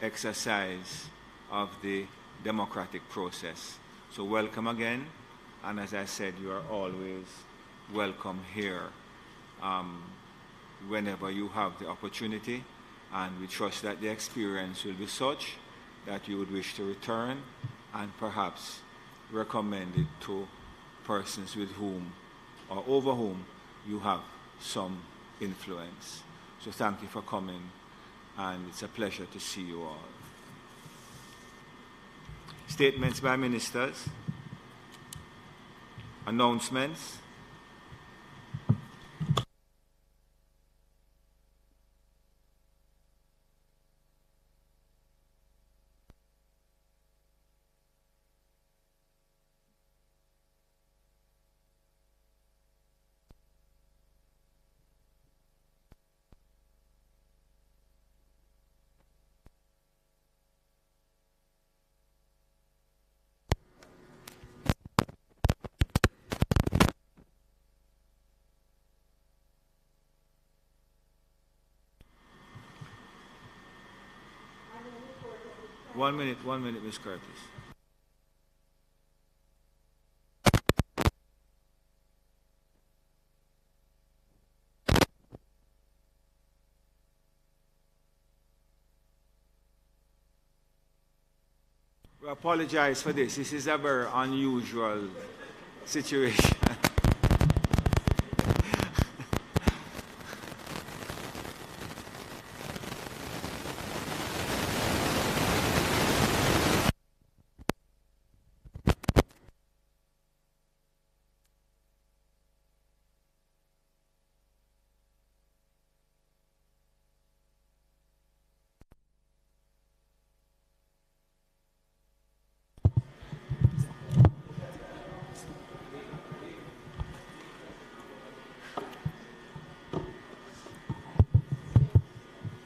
exercise of the democratic process. So welcome again, and as I said, you are always welcome here whenever you have the opportunity, and we trust that the experience will be such that you would wish to return and perhaps recommend it to persons with whom or over whom you have some influence. So thank you for coming, and it's a pleasure to see you all. Statements by ministers, announcements. One minute, Ms. Curtis. We apologize for this. This is a very unusual situation.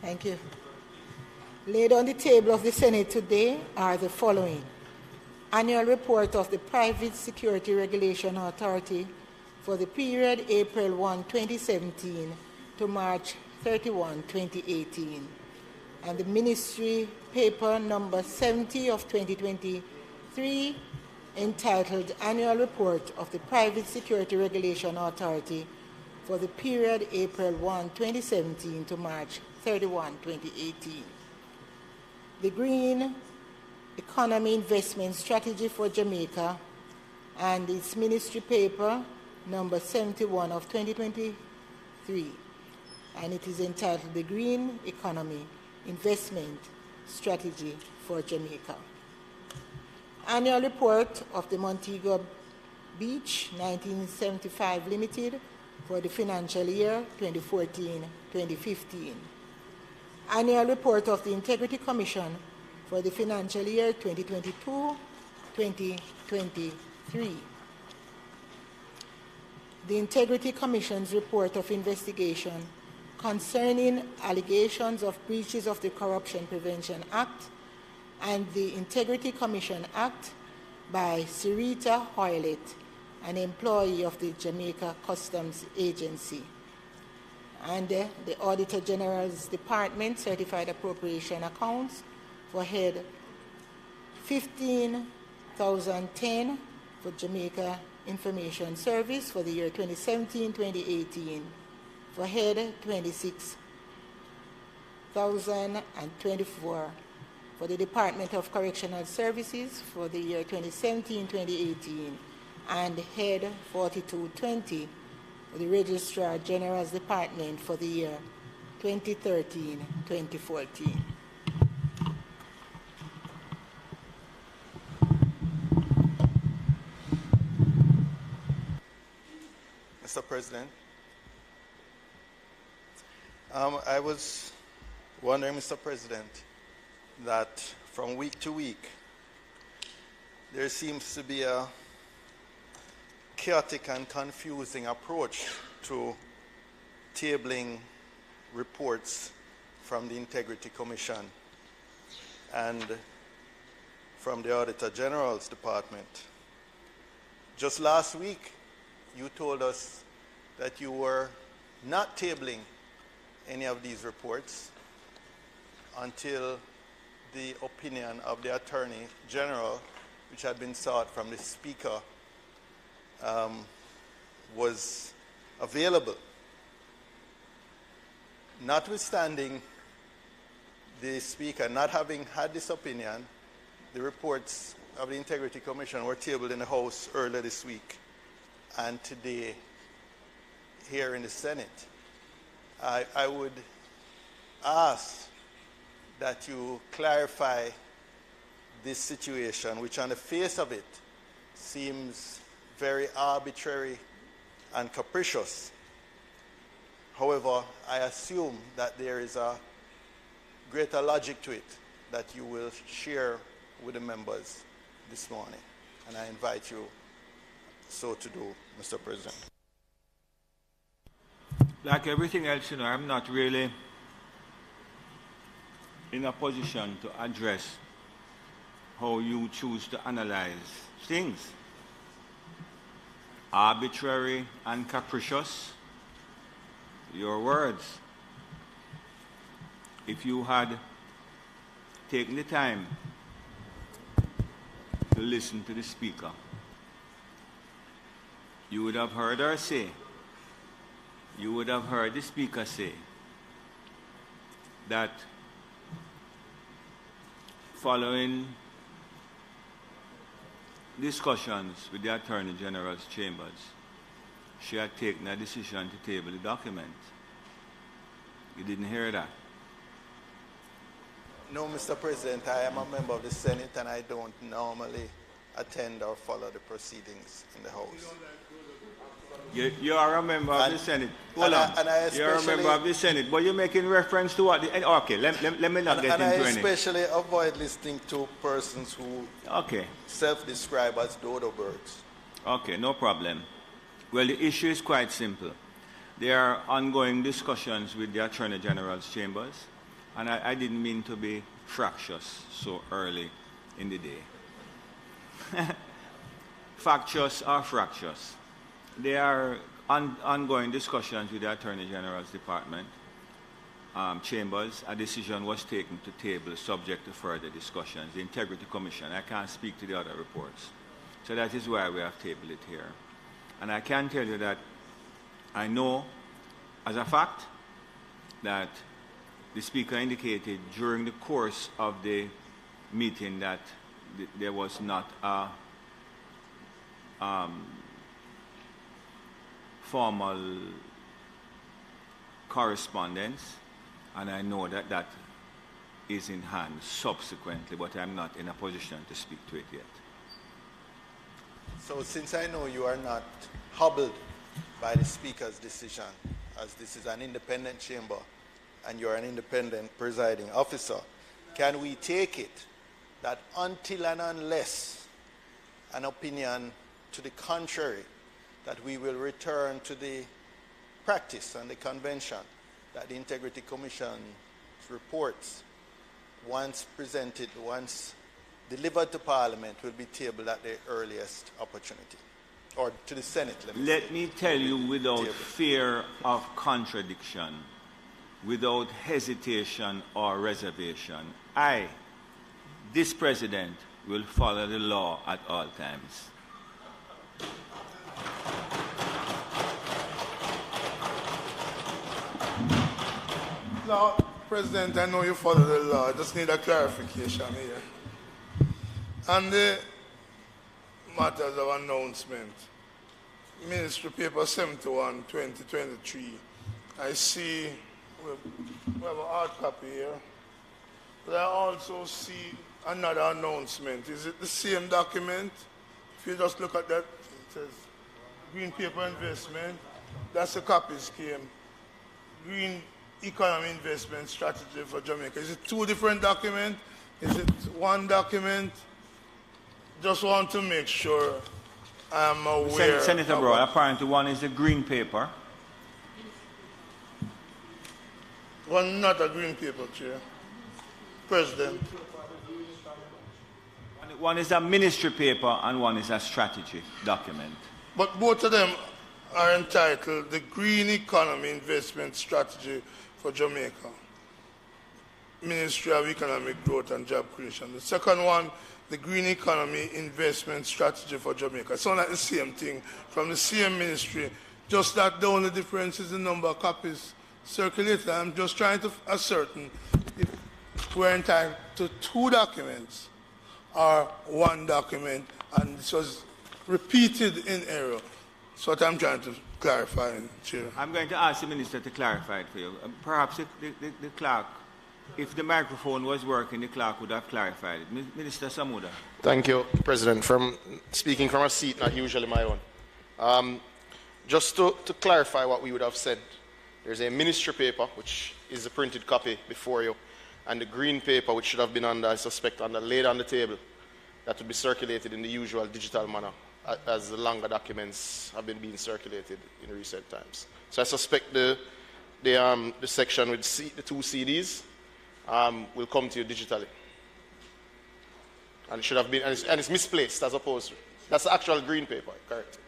Thank you. Laid on the table of the Senate today are the following: Annual Report of the Private Security Regulation Authority for the period April 1, 2017 to March 31, 2018, and the Ministry Paper number 70 of 2023 entitled Annual Report of the Private Security Regulation Authority for the period April 1, 2017 to March 31, 2018. The Green Economy Investment Strategy for Jamaica and its Ministry Paper number 71 of 2023, and it is entitled The Green Economy Investment Strategy for Jamaica. Annual Report of the Montego Beach 1975 Limited for the financial year 2014-2015. Annual Report of the Integrity Commission for the financial year 2022-2023. The Integrity Commission's report of investigation concerning allegations of breaches of the Corruption Prevention Act and the Integrity Commission Act by Sarita Hoylett, an employee of the Jamaica Customs Agency. And the Auditor General's Department Certified Appropriation Accounts for head 15,010 for Jamaica Information Service for the year 2017-2018, for head 26,024 for the Department of Correctional Services for the year 2017-2018, and head 4220 for the Registrar General's Department for the year 2013-2014. Mr. President, I was wondering, Mr. President, that from week to week there seems to be a chaotic and confusing approach to tabling reports from the Integrity Commission and from the Auditor General's Department. Just last week, you told us that you were not tabling any of these reports until the opinion of the Attorney General, which had been sought from the Speaker, was available. Notwithstanding the Speaker not having had this opinion, the reports of the Integrity Commission were tabled in the House earlier this week and today here in the Senate. I would ask that you clarify this situation, which on the face of it seems very arbitrary and capricious. However, I assume that there is a greater logic to it that you will share with the members this morning. And I invite you so to do, Mr. President. Like everything else, I'm not really in a position to address how you choose to analyze things. Arbitrary and capricious, your words. If you had taken the time to listen to the Speaker, you would have heard her say, you would have heard the Speaker say that following discussions with the Attorney General's chambers, she had taken a decision to table the document. You didn't hear that? No, Mr. President, I am a member of the Senate and I don't normally attend or follow the proceedings in the House. You are a member of the Senate. Hold on. You're a member of the Senate, but you're making reference to what? Okay, let me not get into any. And I especially avoid listening to persons who self-describe as dodo birds. Okay, no problem. Well, the issue is quite simple. There are ongoing discussions with the Attorney General's chambers, and I didn't mean to be fractious so early in the day. Factious or fractious. There are ongoing discussions with the Attorney General's Department, chambers. A decision was taken to table subject to further discussions. The Integrity Commission, I can't speak to the other reports. So that is why we have tabled it here. And I can tell you that I know as a fact that the Speaker indicated during the course of the meeting that there was not a formal correspondence, and I know that that is in hand subsequently, but I'm not in a position to speak to it yet. So since I know you are not hobbled by the Speaker's decision, as this is an independent chamber and you're an independent presiding officer, can we take it that until and unless an opinion to the contrary, that we will return to the practice and the convention that the Integrity Commission's reports, once presented, once delivered to Parliament, will be tabled at the earliest opportunity, or to the Senate. Let me tell you without fear of contradiction, without hesitation or reservation, I, this President, will follow the law at all times. Now, President, I know you follow the law. I just need a clarification here. On the matters of announcement, Ministry Paper 71, 2023, I see we have an hard copy here, but I also see another announcement. Is it the same document? If you just look at that, it says Green Paper Investment. That's the copy scheme. Green Economy Investment Strategy for Jamaica. Is it two different documents? Is it one document? Just want to make sure I'm aware. Senator Brown, apparently one is the Green Paper. One not a Green Paper, Chair. President. One is a ministry paper and one is a strategy document. But both of them are entitled the Green Economy Investment Strategy for Jamaica. Ministry of Economic Growth and Job Creation. The second one, the Green Economy Investment Strategy for Jamaica. It's not like the same thing from the same ministry, just that the only difference is the number of copies circulated. I'm just trying to ascertain if we're entitled to 2 documents or 1 document, and this was repeated in error. That's what I'm trying to clarify, Chair. I'm going to ask the Minister to clarify it for you. Perhaps the clerk, if the microphone was working, the clerk would have clarified it. Minister Samuda. Thank you, President. Speaking from a seat not usually my own. Just to clarify what we would have said, there's a ministry paper, which is a printed copy before you, and the green paper, which should have been under, I suspect, laid on the table, that would be circulated in the usual digital manner, as the longer documents have been being circulated in recent times. So I suspect the section with the 2 CDs will come to you digitally. And it should have been, and it's misplaced as opposed to, that's the actual green paper, correct?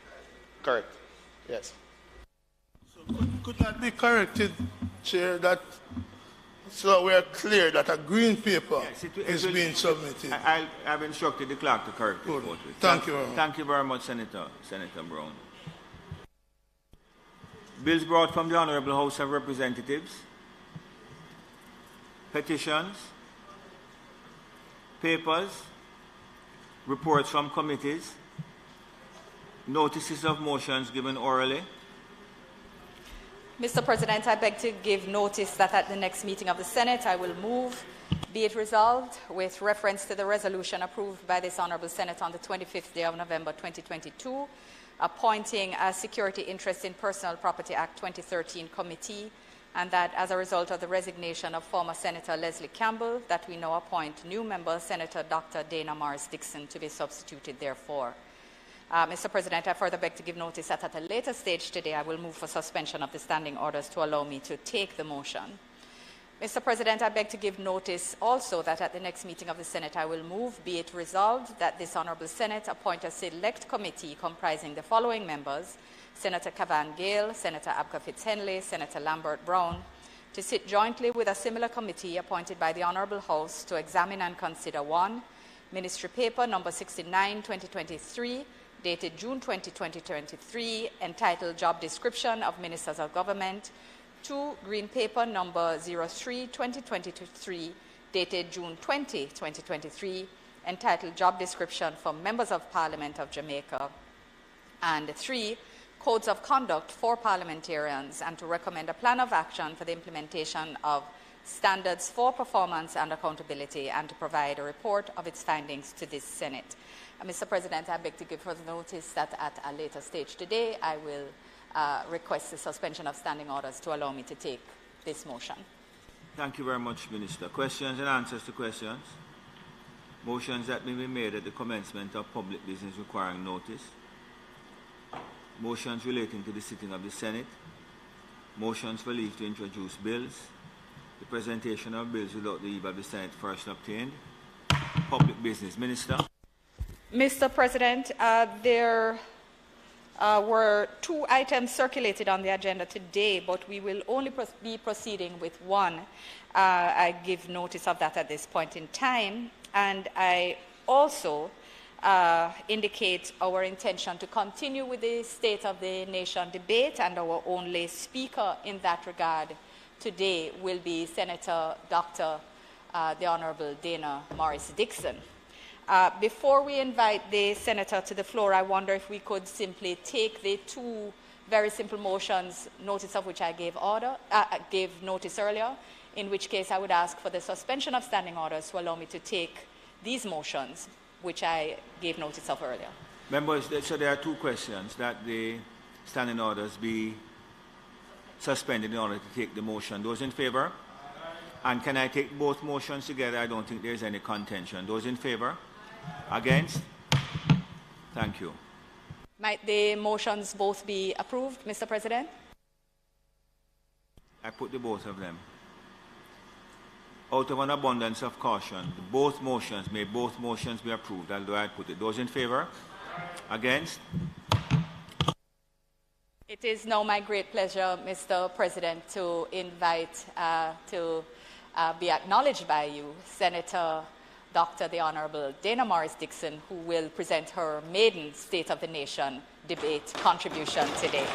Correct, yes. So could that be corrected, Chair, so we are clear that a green paper is being submitted? I've instructed the clerk to correct the report. Thank you very much. Thank you very much, Senator Brown. Bills brought from the Honourable House of Representatives, petitions, papers, reports from committees, notices of motions given orally. Mr. President, I beg to give notice that at the next meeting of the Senate, I will move, be it resolved, with reference to the resolution approved by this Honourable Senate on the 25th day of November 2022, appointing a Security Interest in Personal Property Act 2013 committee, and that as a result of the resignation of former Senator Leslie Campbell, that we now appoint new member, Senator Dr. Dana Morris-Dixon, to be substituted therefore. Mr. President, I further beg to give notice that at a later stage today, I will move for suspension of the standing orders to allow me to take the motion. Mr. President, I beg to give notice also that at the next meeting of the Senate, I will move, be it resolved, that this Honourable Senate appoint a select committee comprising the following members: Senator Cavan Gale, Senator Abka Fitzhenley, Senator Lambert Brown, to sit jointly with a similar committee appointed by the Honourable House to examine and consider 1. Ministry Paper number 69, 2023, dated June 20, 2023, entitled Job Description of Ministers of Government. 2. Green Paper number 03, 2023, dated June 20, 2023, entitled Job Description for Members of Parliament of Jamaica. And 3. Codes of Conduct for Parliamentarians, and to recommend a plan of action for the implementation of standards for performance and accountability, and to provide a report of its findings to this Senate. Mr. President, I beg to give further notice that at a later stage today, I will request the suspension of standing orders to allow me to take this motion. Thank you very much, Minister. Questions and answers to questions? Motions that may be made at the commencement of public business requiring notice. Motions relating to the sitting of the Senate. Motions for leave to introduce bills. The presentation of bills without the leave of the Senate first obtained. Public business. Minister. Mr. President, there were 2 items circulated on the agenda today, but we will only be proceeding with 1. I give notice of that at this point in time, and I also indicate our intention to continue with the State of the Nation debate, and our only speaker in that regard today will be Senator Dr. the Honourable Dana Morris-Dixon. Before we invite the Senator to the floor, I wonder if we could simply take the 2 very simple motions, notice of which I gave notice earlier, in which case I would ask for the suspension of standing orders to allow me to take these motions, which I gave notice of earlier. Members, so there are 2 questions, that the standing orders be suspended in order to take the motion. Those in favour? And can I take both motions together? I don't think there is any contention. Those in favour? Against? Thank you. Might the motions both be approved, Mr. President? I put the both of them. Out of an abundance of caution, both motions be approved, although I put it. Those in favour? Against? It is now my great pleasure, Mr. President, to invite to be acknowledged by you, Senator Dr. the Honorable Dana Morris Dixon, who will present her maiden State of the Nation debate contribution today.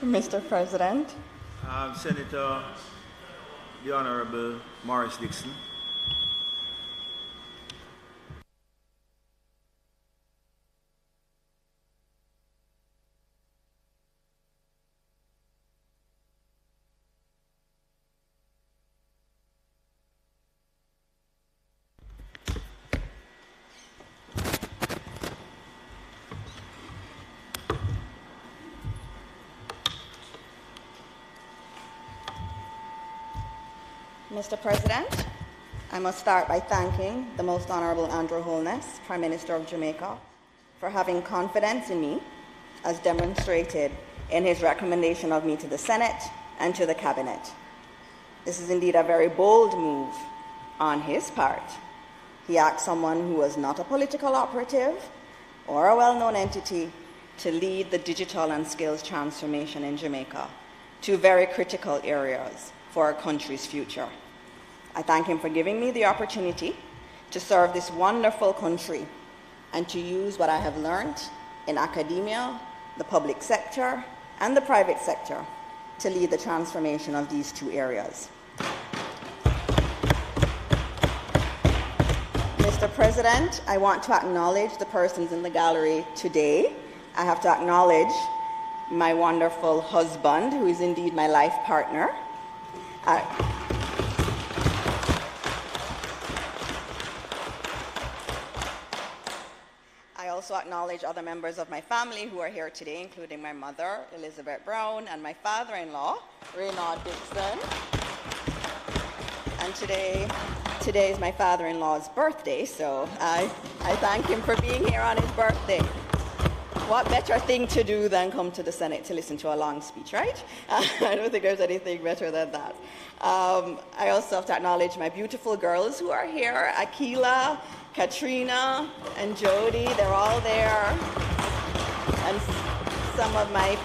Mr. President. Senator the Honorable Morris Dixon. Mr. President, I must start by thanking the Most Honorable Andrew Holness, Prime Minister of Jamaica, for having confidence in me, as demonstrated in his recommendation of me to the Senate and to the Cabinet. This is indeed a very bold move on his part. He asked someone who was not a political operative or a well-known entity to lead the digital and skills transformation in Jamaica, two very critical areas for our country's future. I thank him for giving me the opportunity to serve this wonderful country and to use what I have learned in academia, the public sector, and the private sector to lead the transformation of these two areas. Mr. President, I want to acknowledge the persons in the gallery today. I have to acknowledge my wonderful husband, who is indeed my life partner. I also acknowledge other members of my family who are here today, including my mother, Elizabeth Brown, and my father-in-law, Reynald Dixon. And today is my father-in-law's birthday, so I thank him for being here on his birthday. What better thing to do than come to the Senate to listen to a long speech, right? I don't think there's anything better than that. I also have to acknowledge my beautiful girls who are here, Akila, Katrina, and Jody. They're all there. And some of my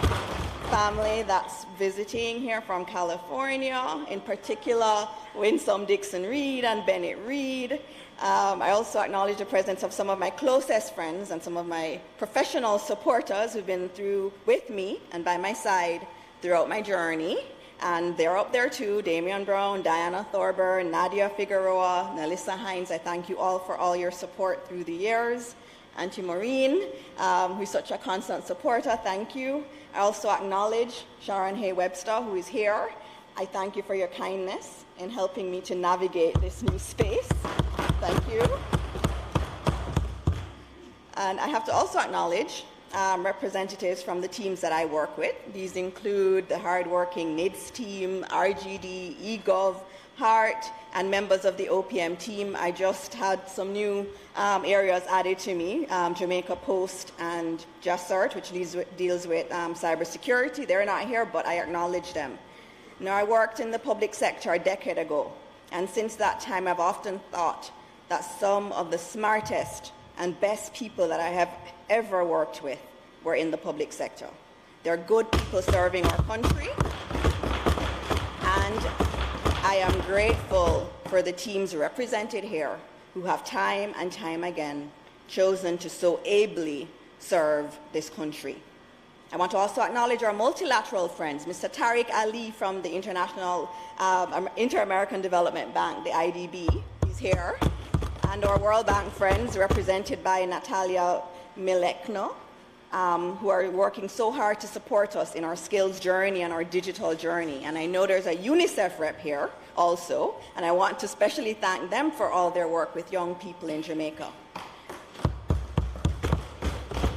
family that's visiting here from California, in particular, Winsome Dixon Reed and Bennett Reed. I also acknowledge the presence of some of my closest friends and some of my professional supporters who've been through with me and by my side throughout my journey. And they're up there too, Damian Brown, Diana Thorburn, Nadia Figueroa, Nelissa Hines. I thank you all for all your support through the years. And to Maureen, who's such a constant supporter, thank you. I also acknowledge Sharon Hay Webster, who is here. I thank you for your kindness in helping me to navigate this new space. Thank you. And I have to also acknowledge representatives from the teams that I work with. These include the hardworking NIDS team, RGD, eGov, HEART, and members of the OPM team. I just had some new areas added to me, Jamaica Post and JASTV, which deals with cybersecurity. They're not here, but I acknowledge them. Now, I worked in the public sector a decade ago, and since that time, I've often thought that some of the smartest and best people that I have ever worked with were in the public sector. They're good people serving our country, and I am grateful for the teams represented here who have time and time again chosen to so ably serve this country. I want to also acknowledge our multilateral friends, Mr. Tariq Ali from the Inter-American Development Bank, the IDB, he's here, and our World Bank friends represented by Natalia Milekno, who are working so hard to support us in our skills journey and our digital journey. And I know there's a UNICEF rep here also, and I want to especially thank them for all their work with young people in Jamaica.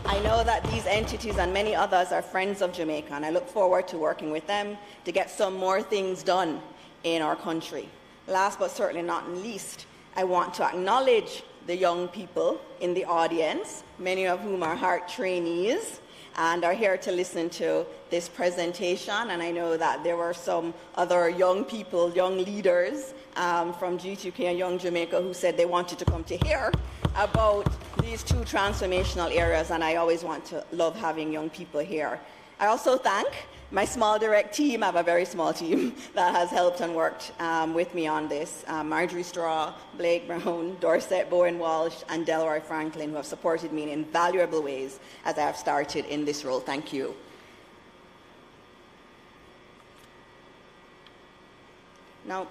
I know that these entities and many others are friends of Jamaica, and I look forward to working with them to get some more things done in our country. Last but certainly not least, I want to acknowledge the young people in the audience, many of whom are HEART trainees and are here to listen to this presentation. And I know that there were some other young people, young leaders from G2K and Young Jamaica who said they wanted to come to hear about these two transformational areas, and I always love having young people here. I also thank my small direct team. I have a very small team that has helped and worked with me on this. Marjorie Straw, Blake Brown, Dorset Bowen Walsh, and Delroy Franklin, who have supported me in invaluable ways as I have started in this role. Thank you. Now,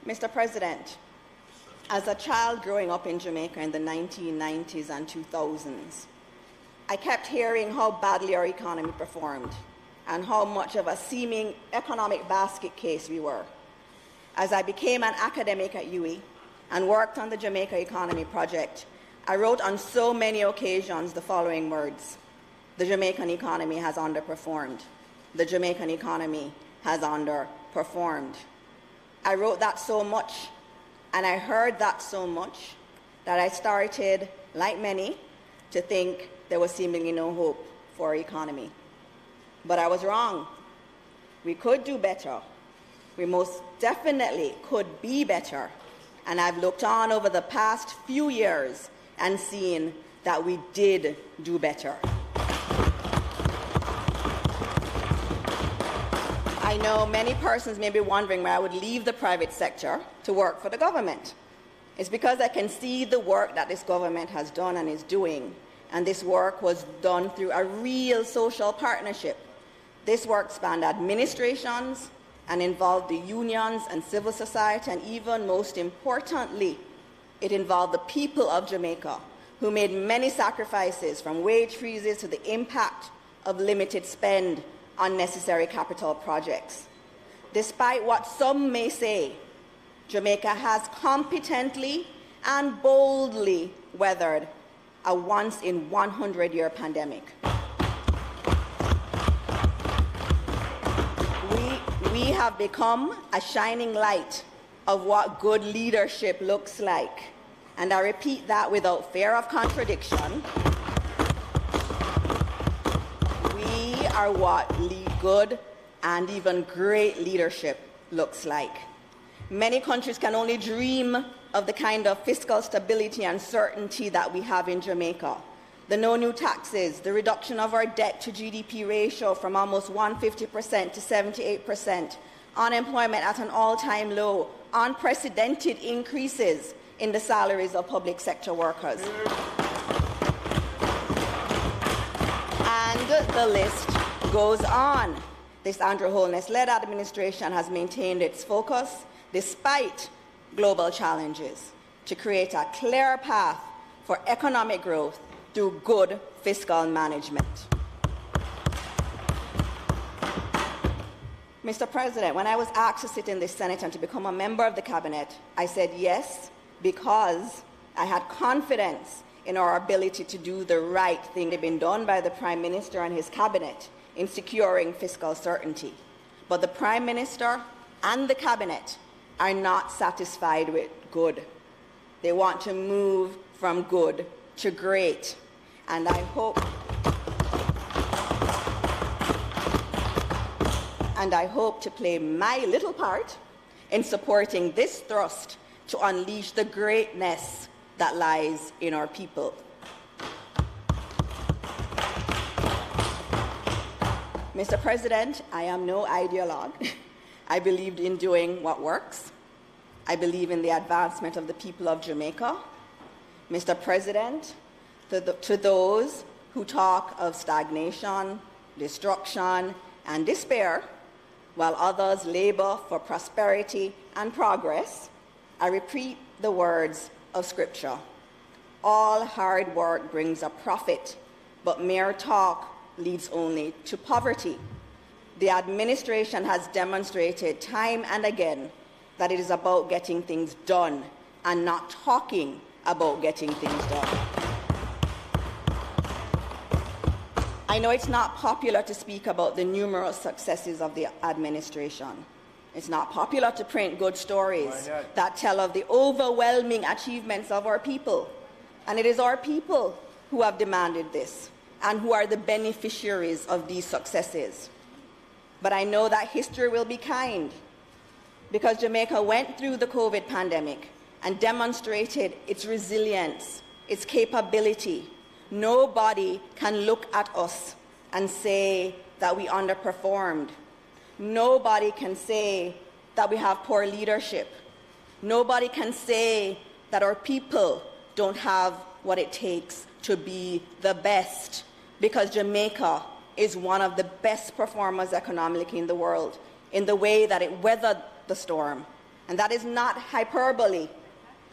Mr. President, as a child growing up in Jamaica in the 1990s and 2000s, I kept hearing how badly our economy performed and how much of a seeming economic basket case we were. As I became an academic at UWI and worked on the Jamaica Economy Project, I wrote on so many occasions the following words: the Jamaican economy has underperformed. The Jamaican economy has underperformed. I wrote that so much, and I heard that so much, that I started, like many, to think there was seemingly no hope for our economy. But I was wrong. We could do better. We most definitely could be better. And I've looked on over the past few years and seen that we did do better. I know many persons may be wondering why I would leave the private sector to work for the government. It's because I can see the work that this government has done and is doing. And this work was done through a real social partnership. This work spanned administrations and involved the unions and civil society, and even most importantly, it involved the people of Jamaica, who made many sacrifices, from wage freezes to the impact of limited spend on necessary capital projects. Despite what some may say, Jamaica has competently and boldly weathered a once-in-100-year pandemic. We have become a shining light of what good leadership looks like. And I repeat that without fear of contradiction. We are what good and even great leadership looks like. Many countries can only dream of the kind of fiscal stability and certainty that we have in Jamaica. The no new taxes, the reduction of our debt to GDP ratio from almost 150% to 78%, unemployment at an all-time low, unprecedented increases in the salaries of public sector workers. And the list goes on. This Andrew Holness-led administration has maintained its focus despite global challenges to create a clear path for economic growth through good fiscal management. Mr. President, when I was asked to sit in the Senate and to become a member of the cabinet, I said yes because I had confidence in our ability to do the right thing that had been done by the Prime Minister and his cabinet in securing fiscal certainty. But the Prime Minister and the cabinet are not satisfied with good. They want to move from good to great. And I hope to play my little part in supporting this thrust to unleash the greatness that lies in our people. Mr. President, I am no ideologue. I believed in doing what works. I believe in the advancement of the people of Jamaica. Mr. President, to those who talk of stagnation, destruction, and despair, while others labor for prosperity and progress, I repeat the words of Scripture. All hard work brings a profit, but mere talk leads only to poverty. The administration has demonstrated time and again that it is about getting things done and not talking about getting things done. I know it's not popular to speak about the numerous successes of the administration. It's not popular to print good stories that tell of the overwhelming achievements of our people. And it is our people who have demanded this and who are the beneficiaries of these successes. But I know that history will be kind, because Jamaica went through the COVID pandemic and demonstrated its resilience, its capability. Nobody can look at us and say that we underperformed. Nobody can say that we have poor leadership. Nobody can say that our people don't have what it takes to be the best, because Jamaica is one of the best performers economically in the world in the way that it weathered the storm. And that is not hyperbole,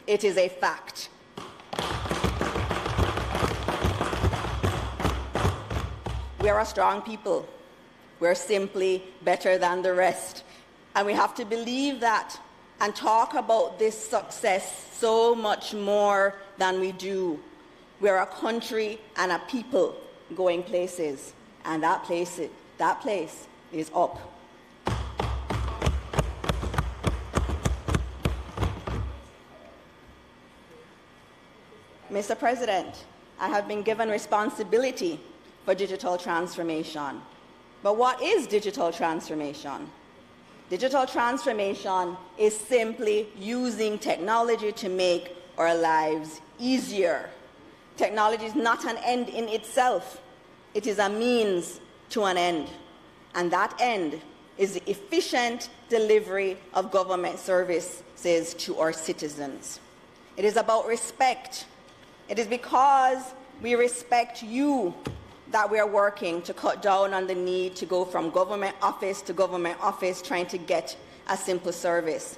it is a fact. We are a strong people. We're simply better than the rest. And we have to believe that and talk about this success so much more than we do. We're a country and a people going places, and that place is up. Mr. President, I have been given responsibility for digital transformation. But what is digital transformation? Digital transformation is simply using technology to make our lives easier. Technology is not an end in itself. It is a means to an end. And that end is the efficient delivery of government services to our citizens. It is about respect. It is because we respect you that we are working to cut down on the need to go from government office to government office trying to get a simple service.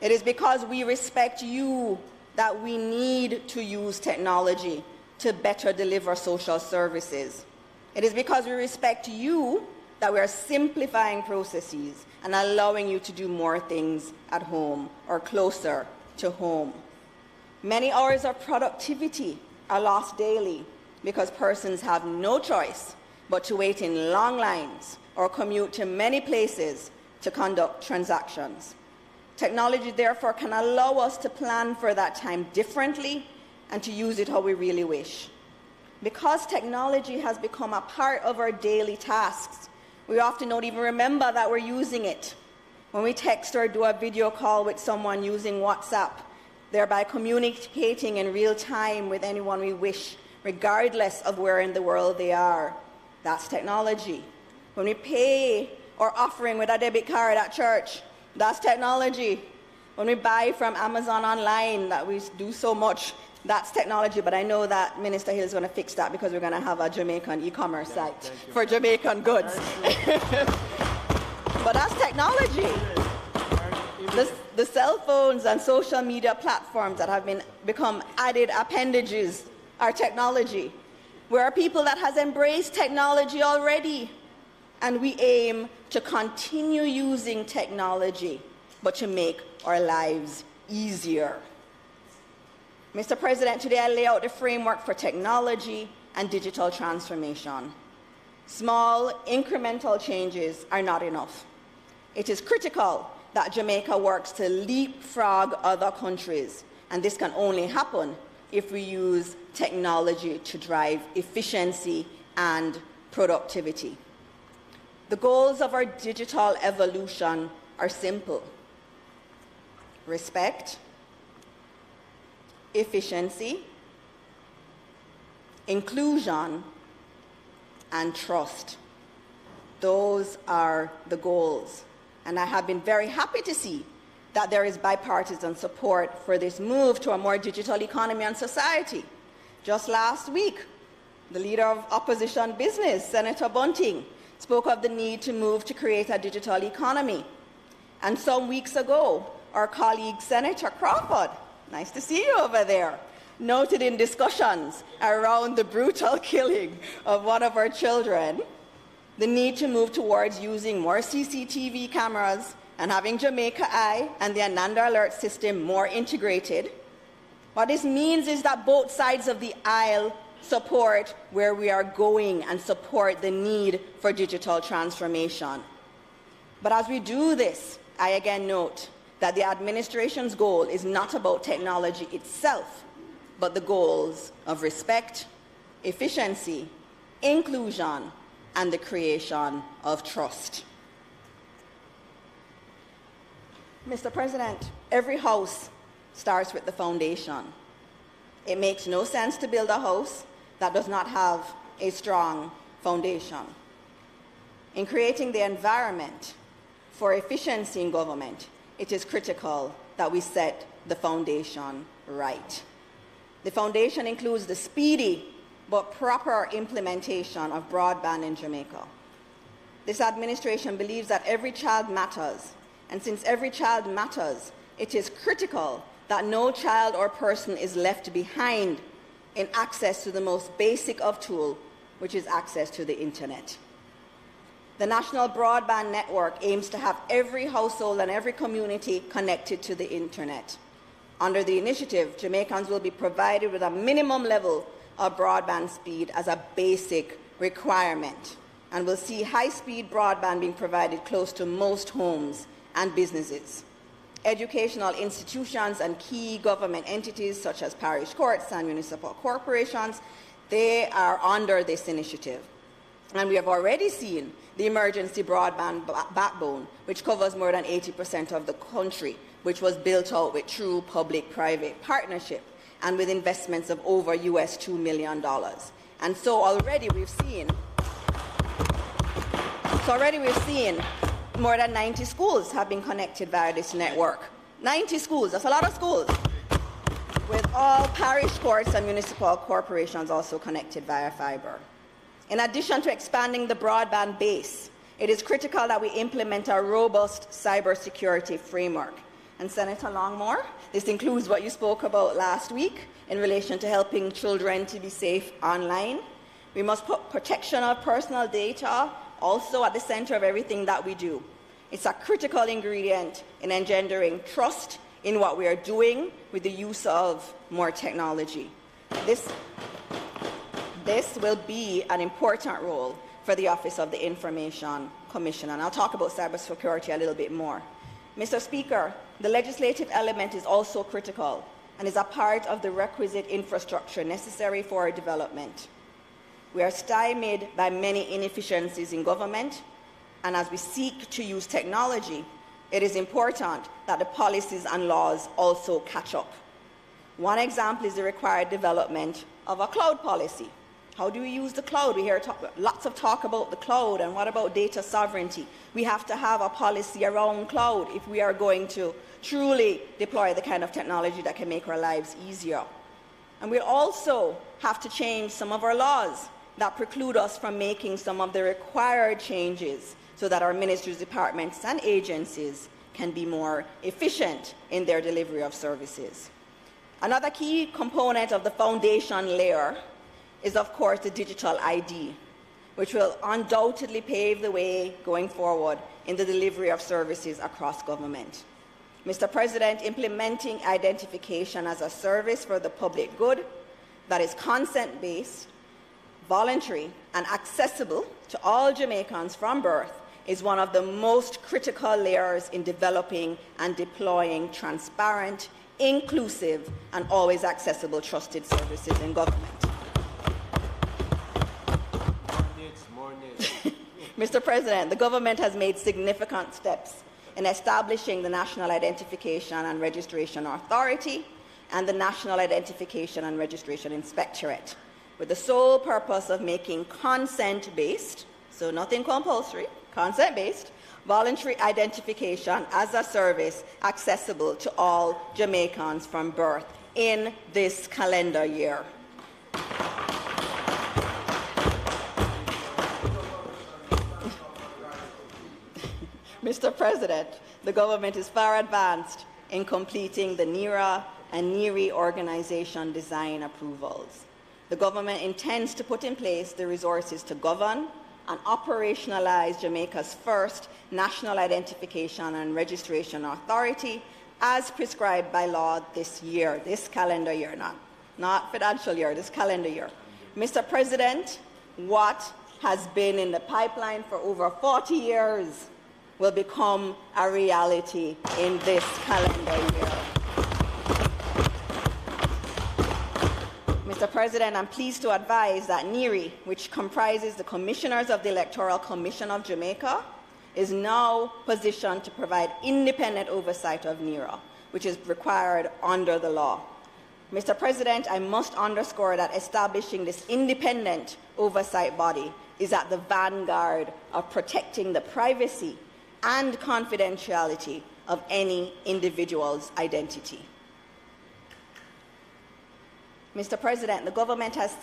It is because we respect you that we need to use technology to better deliver social services. It is because we respect you that we are simplifying processes and allowing you to do more things at home or closer to home. Many hours of productivity are lost daily because persons have no choice but to wait in long lines or commute to many places to conduct transactions. Technology, therefore, can allow us to plan for that time differently and to use it how we really wish. Because technology has become a part of our daily tasks, we often don't even remember that we're using it. When we text or do a video call with someone using WhatsApp, thereby communicating in real time with anyone we wish, regardless of where in the world they are. That's technology. When we pay or offering with a debit card at church, that's technology. When we buy from Amazon online, that we do so much, that's technology. But I know that Minister Hill is going to fix that because we're going to have a Jamaican e-commerce site for Jamaican goods. But that's technology. The cell phones and social media platforms that have become added appendages are technology. We're a people that has embraced technology already, and we aim to continue using technology, but to make our lives easier. Mr. President, today I lay out the framework for technology and digital transformation. Small, incremental changes are not enough. It is critical that Jamaica works to leapfrog other countries, and this can only happen if we use technology to drive efficiency and productivity. The goals of our digital evolution are simple: respect, efficiency, inclusion, and trust. Those are the goals. And I have been very happy to see that there is bipartisan support for this move to a more digital economy and society. Just last week, the leader of opposition business, Senator Bunting, spoke of the need to move to create a digital economy. And some weeks ago, our colleague Senator Crawford, nice to see you over there, noted in discussions around the brutal killing of one of our children the need to move towards using more CCTV cameras and having Jamaica Eye and the Ananda Alert system more integrated. What this means is that both sides of the aisle support where we are going and support the need for digital transformation. But as we do this, I again note that the administration's goal is not about technology itself, but the goals of respect, efficiency, inclusion, and the creation of trust. Mr. President, every house starts with the foundation. It makes no sense to build a house that does not have a strong foundation. In creating the environment for efficiency in government, it is critical that we set the foundation right. The foundation includes the speedy but proper implementation of broadband in Jamaica. This administration believes that every child matters, and since every child matters, it is critical that no child or person is left behind in access to the most basic of tools, which is access to the internet. The National Broadband Network aims to have every household and every community connected to the internet. Under the initiative, Jamaicans will be provided with a minimum level of broadband speed as a basic requirement, and will see high-speed broadband being provided close to most homes and businesses. Educational institutions and key government entities such as parish courts and municipal corporations, they are under this initiative. And we have already seen the emergency broadband backbone, which covers more than 80% of the country, which was built out with true public-private partnership and with investments of over $2 million. And so already we've seen more than 90 schools have been connected via this network. 90 schools, that's a lot of schools, with all parish courts and municipal corporations also connected via fiber. In addition to expanding the broadband base, it is critical that we implement a robust cybersecurity framework. And Senator Longmore, this includes what you spoke about last week in relation to helping children to be safe online. We must put protection of personal data also at the center of everything that we do. It's a critical ingredient in engendering trust in what we are doing with the use of more technology. This will be an important role for the Office of the Information Commission, and I'll talk about cybersecurity a little bit more. Mr. Speaker, the legislative element is also critical and is a part of the requisite infrastructure necessary for our development. We are stymied by many inefficiencies in government, and as we seek to use technology, it is important that the policies and laws also catch up. One example is the required development of a cloud policy. How do we use the cloud? We hear lots of talk about the cloud, and what about data sovereignty? We have to have a policy around cloud if we are going to truly deploy the kind of technology that can make our lives easier. And we also have to change some of our laws that preclude us from making some of the required changes so that our ministries, departments, and agencies can be more efficient in their delivery of services. Another key component of the foundation layer is, of course, the digital ID, which will undoubtedly pave the way going forward in the delivery of services across government. Mr. President, implementing identification as a service for the public good that is consent-based, voluntary, and accessible to all Jamaicans from birth is one of the most critical layers in developing and deploying transparent, inclusive, and always accessible trusted services in government. Mr. President, the government has made significant steps in establishing the National Identification and Registration Authority and the National Identification and Registration Inspectorate, with the sole purpose of making consent-based, so nothing compulsory, consent-based, voluntary identification as a service accessible to all Jamaicans from birth in this calendar year. Mr. President, the government is far advanced in completing the NERA and NERI organization design approvals. The government intends to put in place the resources to govern and operationalize Jamaica's first National Identification and Registration Authority as prescribed by law this year, this calendar year, not financial year, this calendar year. Mr. President, what has been in the pipeline for over 40 years will become a reality in this calendar year. President, I'm pleased to advise that NERI, which comprises the Commissioners of the Electoral Commission of Jamaica, is now positioned to provide independent oversight of NERA, which is required under the law. Mr. President, I must underscore that establishing this independent oversight body is at the vanguard of protecting the privacy and confidentiality of any individual's identity. Mr. President, the government has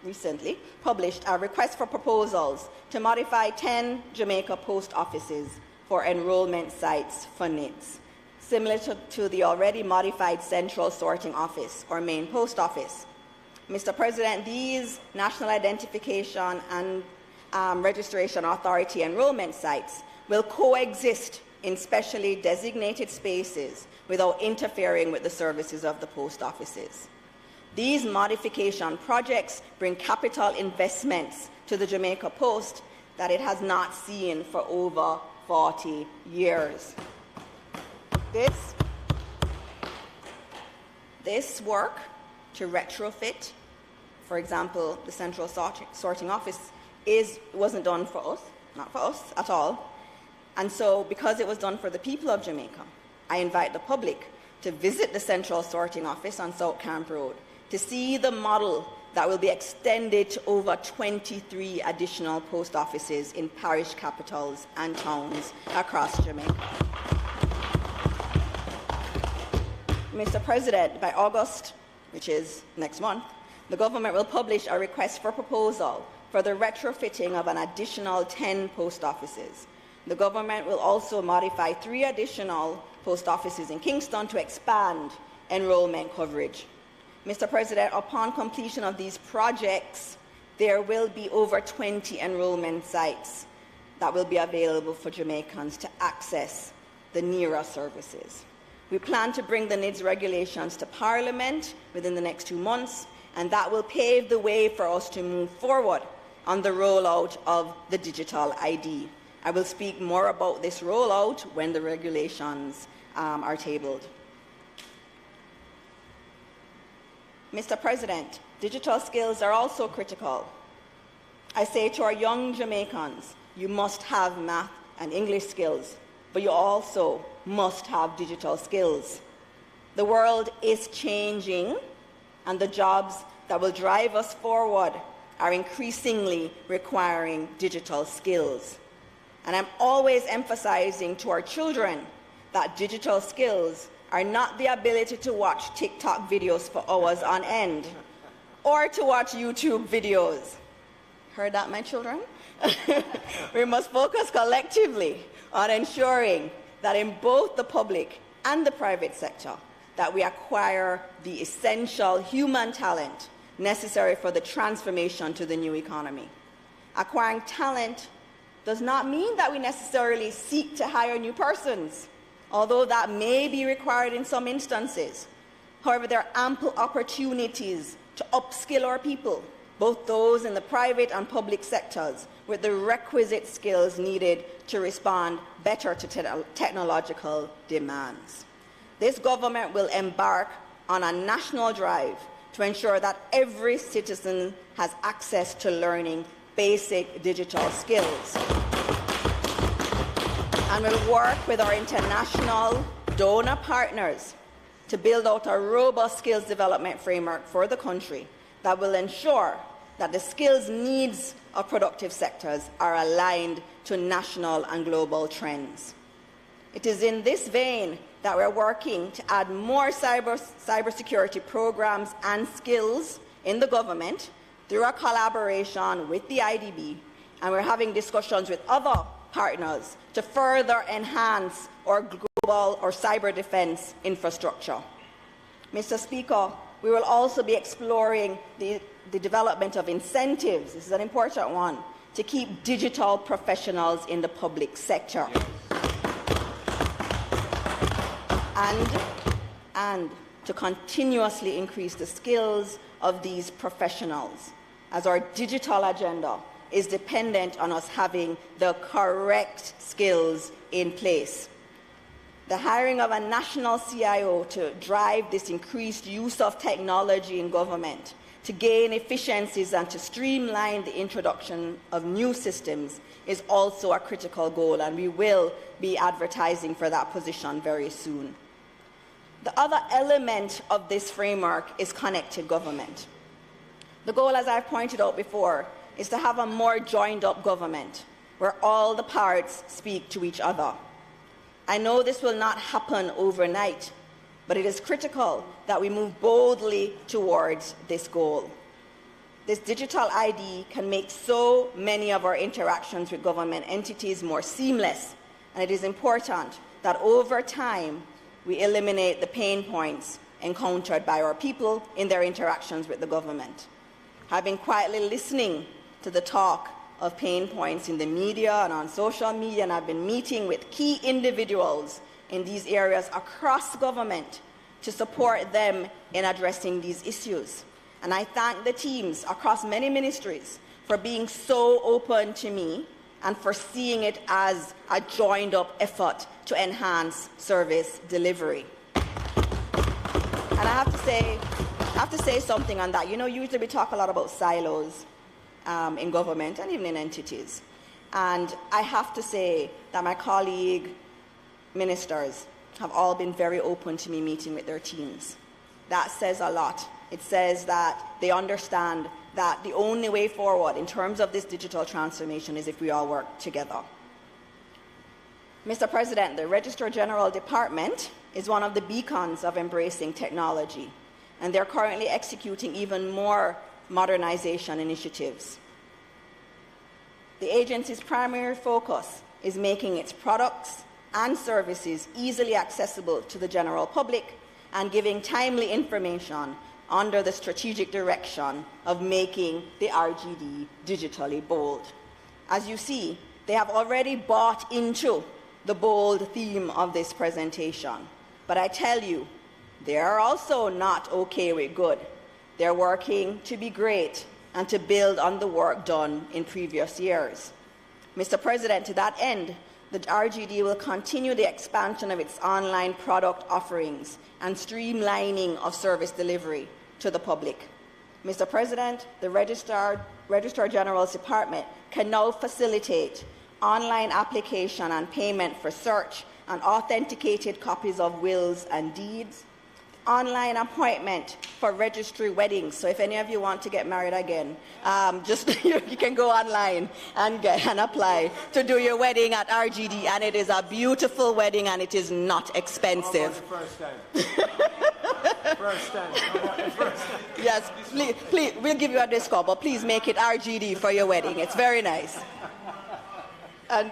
recently published a request for proposals to modify 10 Jamaica post offices for enrollment sites for NIDS, similar to the already modified Central Sorting Office or main post office. Mr. President, these National Identification and Registration Authority enrollment sites will coexist in specially designated spaces without interfering with the services of the post offices. These modification projects bring capital investments to the Jamaica Post that it has not seen for over 40 years. This work to retrofit, for example, the Central Sorting Office, wasn't done for us, not for us at all. And so, because it was done for the people of Jamaica, I invite the public to visit the Central Sorting Office on South Camp Road to see the model that will be extended to over 23 additional post offices in parish capitals and towns across Jamaica. Mr. President, by August, which is next month, the government will publish a request for proposal for the retrofitting of an additional 10 post offices. The government will also modify 3 additional post offices in Kingston to expand enrollment coverage. Mr. President, upon completion of these projects, there will be over 20 enrollment sites that will be available for Jamaicans to access the NERA services. We plan to bring the NIDS regulations to Parliament within the next 2 months, and that will pave the way for us to move forward on the rollout of the digital ID. I will speak more about this rollout when the regulations are tabled. Mr. President, digital skills are also critical. I say to our young Jamaicans, you must have math and English skills, but you also must have digital skills. The world is changing, and the jobs that will drive us forward are increasingly requiring digital skills. And I'm always emphasizing to our children that digital skills are not the ability to watch TikTok videos for hours on end or to watch YouTube videos. Heard that, my children? We must focus collectively on ensuring that in both the public and the private sector that we acquire the essential human talent necessary for the transformation to the new economy. Acquiring talent does not mean that we necessarily seek to hire new persons, although that may be required in some instances. However, there are ample opportunities to upskill our people, both those in the private and public sectors, with the requisite skills needed to respond better to technological demands. This government will embark on a national drive to ensure that every citizen has access to learning basic digital skills. And will work with our international donor partners to build out a robust skills development framework for the country that will ensure that the skills needs of productive sectors are aligned to national and global trends. It is in this vein that we're working to add more cybersecurity programs and skills in the government through our collaboration with the IDB, and we're having discussions with other partners to further enhance our global or cyber defense infrastructure. Mr. Speaker, we will also be exploring the development of incentives, this is an important one, to keep digital professionals in the public sector. And to continuously increase the skills of these professionals, as our digital agenda is dependent on us having the correct skills in place. the hiring of a national CIO to drive this increased use of technology in government, to gain efficiencies and to streamline the introduction of new systems is also a critical goal, and we will be advertising for that position very soon. The other element of this framework is connected government. The goal, as I've pointed out before, is to have a more joined-up government where all the parts speak to each other. I know this will not happen overnight, but it is critical that we move boldly towards this goal. This digital ID can make so many of our interactions with government entities more seamless, and it is important that over time we eliminate the pain points encountered by our people in their interactions with the government. I've been quietly listening to the talk of pain points in the media and on social media, and I've been meeting with key individuals in these areas across government to support them in addressing these issues. And I thank the teams across many ministries for being so open to me and for seeing it as a joined-up effort to enhance service delivery. And I have to say something on that. You know, usually we talk a lot about silos in government and even in entities. And I have to say that my colleague ministers have all been very open to me meeting with their teams. That says a lot. It says that they understand that the only way forward in terms of this digital transformation is if we all work together. Mr. President, the Registrar General Department is one of the beacons of embracing technology, and they're currently executing even more modernization initiatives. The agency's primary focus is making its products and services easily accessible to the general public and giving timely information under the strategic direction of making the RGD digitally bold. As you see, they have already bought into the bold theme of this presentation. But I tell you, they are also not okay with good. They're working to be great and to build on the work done in previous years. Mr. President, to that end, the RGD will continue the expansion of its online product offerings and streamlining of service delivery to the public. Mr. President, the Registrar General's Department can now facilitate online application and payment for search and authenticated copies of wills and deeds, online appointment for registry weddings. So if any of you want to get married again, you can go online and apply to do your wedding at RGD, and it is a beautiful wedding and it is not expensive. First time. First time. Yes, please, we'll give you a discount, but please make it RGD for your wedding. It's very nice. And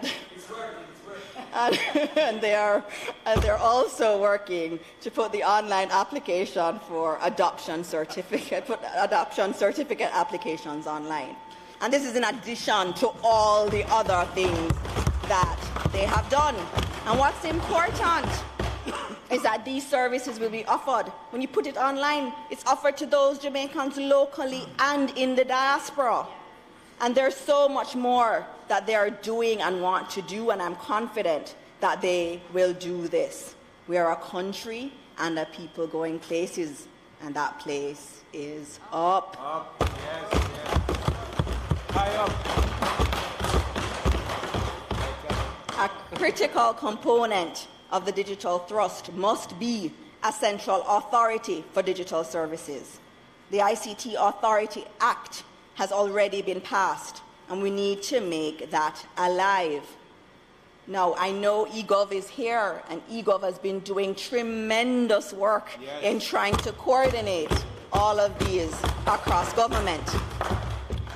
they're also working to put the online application for adoption certificate applications online. And this is in addition to all the other things that they have done. And what's important is that these services will be offered. When you put it online, it's offered to those Jamaicans locally and in the diaspora. And there's so much more that they are doing and want to do, and I'm confident that they will do this. We are a country and a people going places, and that place is up. Up, yes, yes. High up. A critical component of the digital thrust must be a central authority for digital services. The ICT Authority Act has already been passed, and we need to make that alive. Now, I know eGov is here, and eGov has been doing tremendous work in trying to coordinate all of these across government.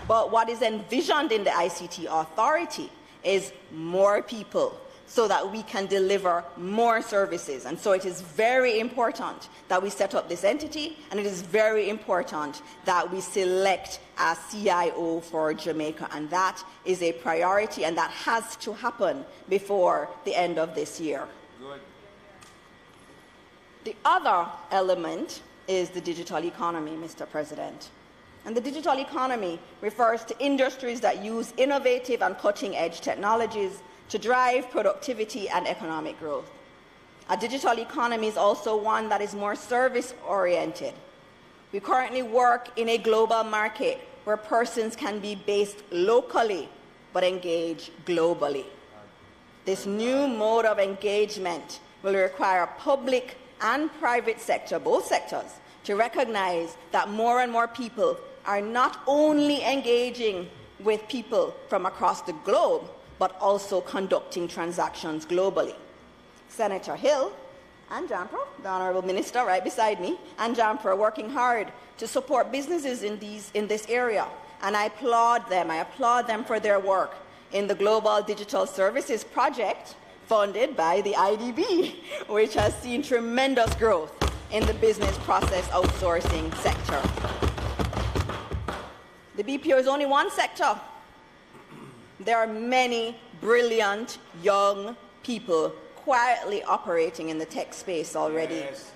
But what is envisioned in the ICT Authority is more people, so that we can deliver more services. And so it is very important that we set up this entity, and it is very important that we select a CIO for Jamaica, and that is a priority, and that has to happen before the end of this year. Good. The other element is the digital economy, Mr. President. And the digital economy refers to industries that use innovative and cutting-edge technologies to drive productivity and economic growth. A digital economy is also one that is more service-oriented. We currently work in a global market where persons can be based locally but engage globally. This new mode of engagement will require public and private sector, both sectors, to recognize that more and more people are not only engaging with people from across the globe, but also conducting transactions globally. Senator Hill and Jamper, the Honourable Minister right beside me, and Jamper are working hard to support businesses in this area, and I applaud them for their work in the Global Digital Services Project funded by the IDB, which has seen tremendous growth in the business process outsourcing sector. The BPO is only one sector. There are many brilliant young people quietly operating in the tech space already. Yes,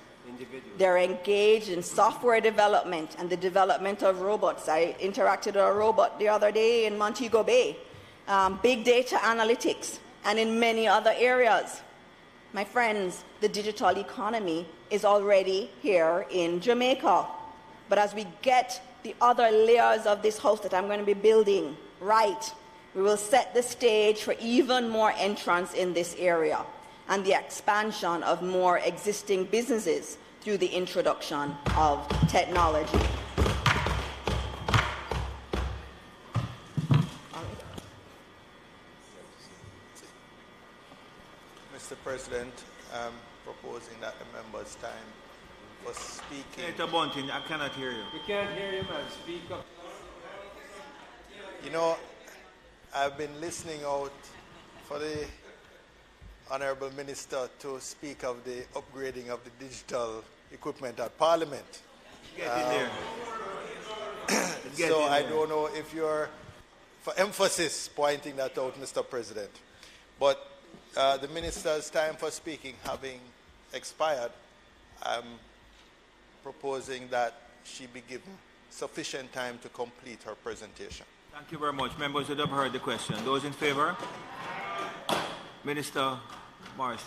they're engaged in software development and the development of robots. I interacted with a robot the other day in Montego Bay, big data analytics, and in many other areas. My friends, the digital economy is already here in Jamaica. But as we get the other layers of this house that I'm going to be building right, we will set the stage for even more entrants in this area and the expansion of more existing businesses through the introduction of technology. Mr. President, I'm proposing that the members' time for speaking. Senator Bunting, I cannot hear you. We can't hear you, man. Speak up. You know, I've been listening out for the Honourable Minister to speak of the upgrading of the digital equipment at Parliament. Get in there. So I don't know if you're, for emphasis, pointing that out, Mr. President. But the Minister's time for speaking having expired, I'm proposing that she be given sufficient time to complete her presentation. Thank you very much. Members would have heard the question. Those in favour? Minister Morris.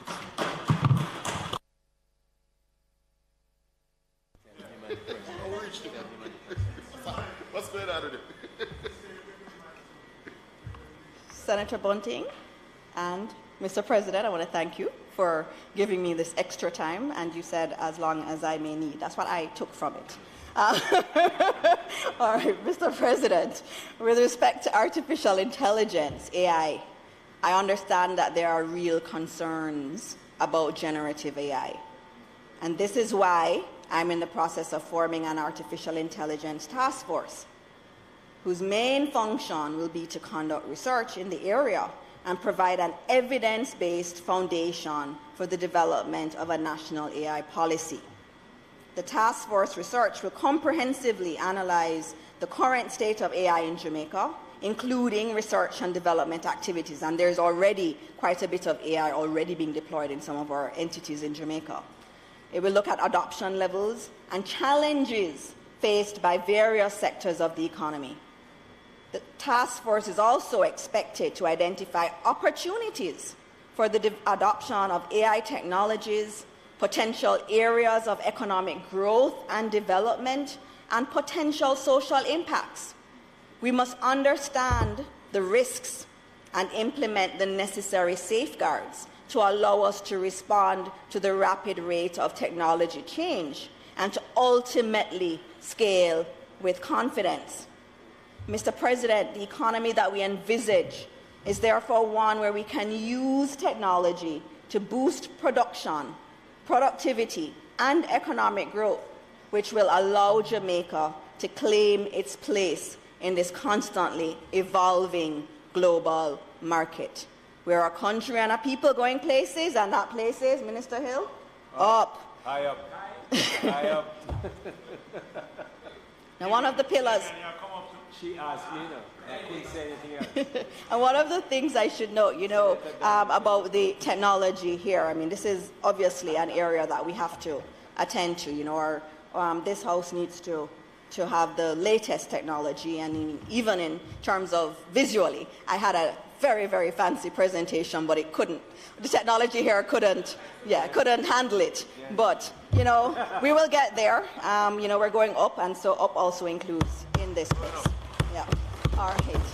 What's going on with it? Senator Bunting and Mr. President, I want to thank you for giving me this extra time, and you said as long as I may need. That's what I took from it. All right, Mr. President, with respect to artificial intelligence, AI, I understand that there are real concerns about generative AI. And this is why I'm in the process of forming an artificial intelligence task force, whose main function will be to conduct research in the area and provide an evidence-based foundation for the development of a national AI policy. The task force research will comprehensively analyze the current state of AI in Jamaica, including research and development activities, and there's already quite a bit of AI already being deployed in some of our entities in Jamaica. It will look at adoption levels and challenges faced by various sectors of the economy. The task force is also expected to identify opportunities for the adoption of AI technologies, potential areas of economic growth and development, and potential social impacts. We must understand the risks and implement the necessary safeguards to allow us to respond to the rapid rate of technology change and to ultimately scale with confidence. Mr. President, the economy that we envisage is therefore one where we can use technology to boost production, productivity, and economic growth, which will allow Jamaica to claim its place in this constantly evolving global market. We're a country and a people going places, and that places, Minister Hill, up. High up. High up. Now, one of the pillars. She asked me, I couldn't say anything else. And one of the things I should note, about the technology here, I mean, this is obviously an area that we have to attend to. This House needs to to have the latest technology, and even in terms of visually, I had a very, very fancy presentation, but the technology here couldn't handle it. But, you know, we will get there. You know, we're going up, and so up also includes in this case. Yeah, R8.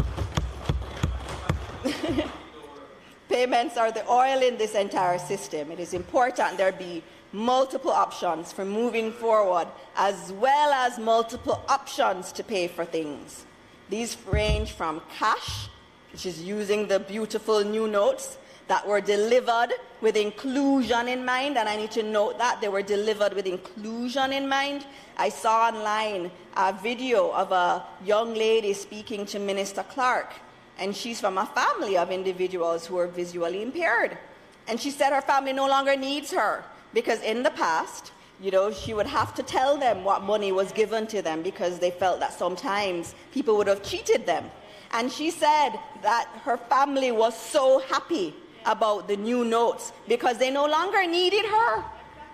Payments are the oil in this entire system. It is important there be multiple options for moving forward, as well as multiple options to pay for things. These range from cash, which is using the beautiful new notes that were delivered with inclusion in mind, and I need to note that they were delivered with inclusion in mind. I saw online a video of a young lady speaking to Minister Clark, and she's from a family of individuals who are visually impaired. And she said her family no longer needs her, because in the past, you know, she would have to tell them what money was given to them because they felt that sometimes people would have cheated them. And she said that her family was so happy about the new notes because they no longer needed her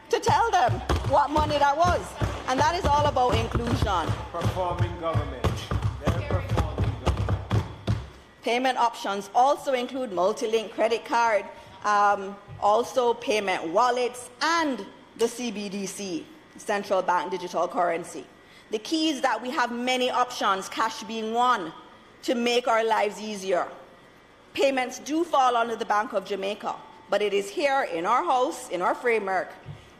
to tell them what money that was. And that is all about inclusion. Performing government. They're performing government. Payment options also include multi-link credit card, also payment wallets, and the CBDC, central bank digital currency. The key is that we have many options, cash being one, to make our lives easier. Payments do fall under the Bank of Jamaica, but it is here in our house, in our framework,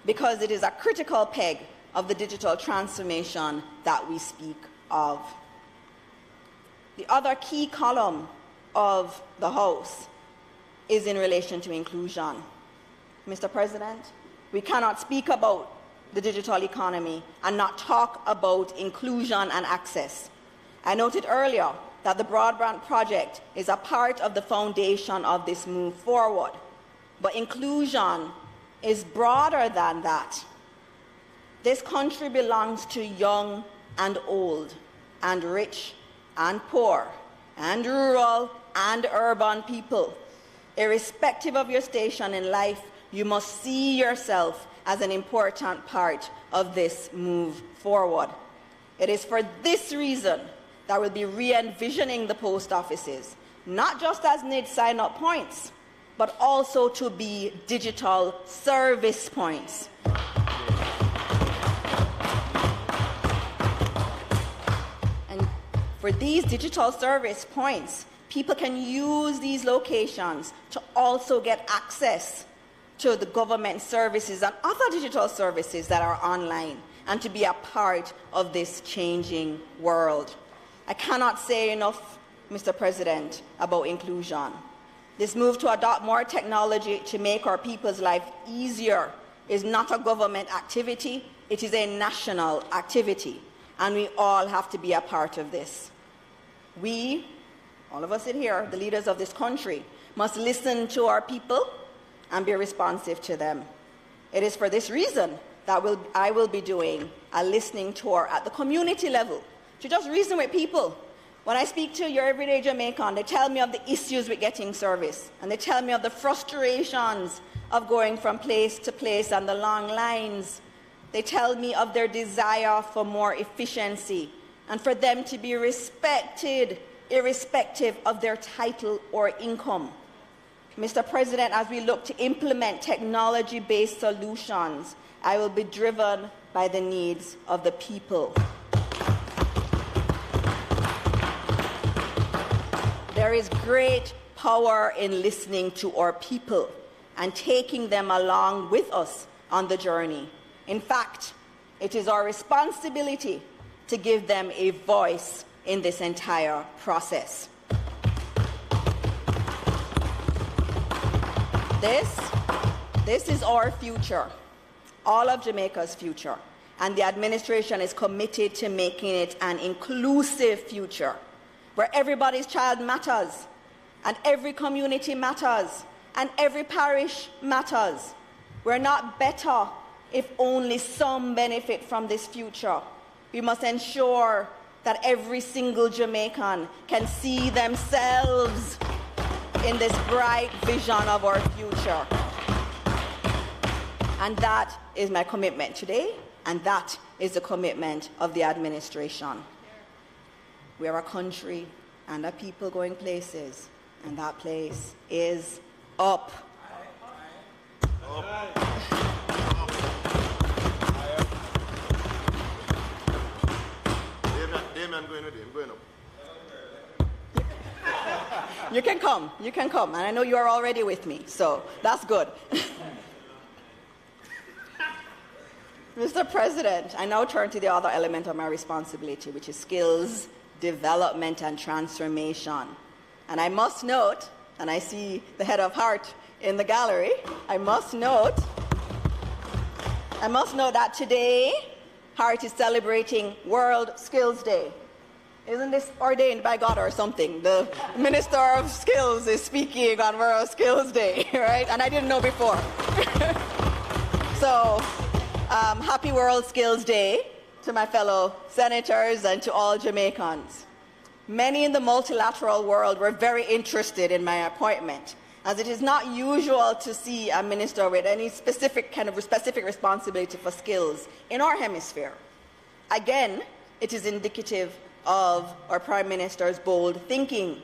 because it is a critical peg of the digital transformation that we speak of. The other key column of the House is in relation to inclusion. Mr. President, we cannot speak about the digital economy and not talk about inclusion and access. I noted earlier that the broadband project is a part of the foundation of this move forward, but inclusion is broader than that. This country belongs to young and old, and rich and poor, and rural and urban people. Irrespective of your station in life, you must see yourself as an important part of this move forward. It is for this reason that we'll be re-envisioning the post offices, not just as need sign-up points, but also to be digital service points. And for these digital service points, people can use these locations to also get access to the government services and other digital services that are online, and to be a part of this changing world. I cannot say enough, Mr. President, about inclusion. This move to adopt more technology to make our people's life easier is not a government activity, it is a national activity, and we all have to be a part of this. We, all of us in here, the leaders of this country, must listen to our people and be responsive to them. It is for this reason that I will be doing a listening tour at the community level to just reason with people. When I speak to your everyday Jamaican, they tell me of the issues with getting service, and they tell me of the frustrations of going from place to place and the long lines. They tell me of their desire for more efficiency and for them to be respected irrespective of their title or income. Mr. President, as we look to implement technology-based solutions, I will be driven by the needs of the people. There is great power in listening to our people and taking them along with us on the journey. In fact, it is our responsibility to give them a voice in this entire process. This is our future, all of Jamaica's future, and the administration is committed to making it an inclusive future where everybody's child matters, and every community matters, and every parish matters. We're not better if only some benefit from this future. We must ensure that every single Jamaican can see themselves in this bright vision of our future. And that is my commitment today, And that is the commitment of the administration. We are a country and a people going places, and that place is up. Damien going with him, going up. You can come, and I know you are already with me, so that's good. Mr. President, I now turn to the other element of my responsibility, which is skills development and transformation. And I must note, and I see the head of Heart in the gallery, I must note that today Heart is celebrating World Skills Day. Isn't this ordained by God or something? The Minister of Skills is speaking on World Skills Day, right? And I didn't know before. So, happy World Skills Day to my fellow senators and to all Jamaicans. Many in the multilateral world were very interested in my appointment, as it is not usual to see a minister with any specific responsibility for skills in our hemisphere. Again, it is indicative of our Prime Minister's bold thinking.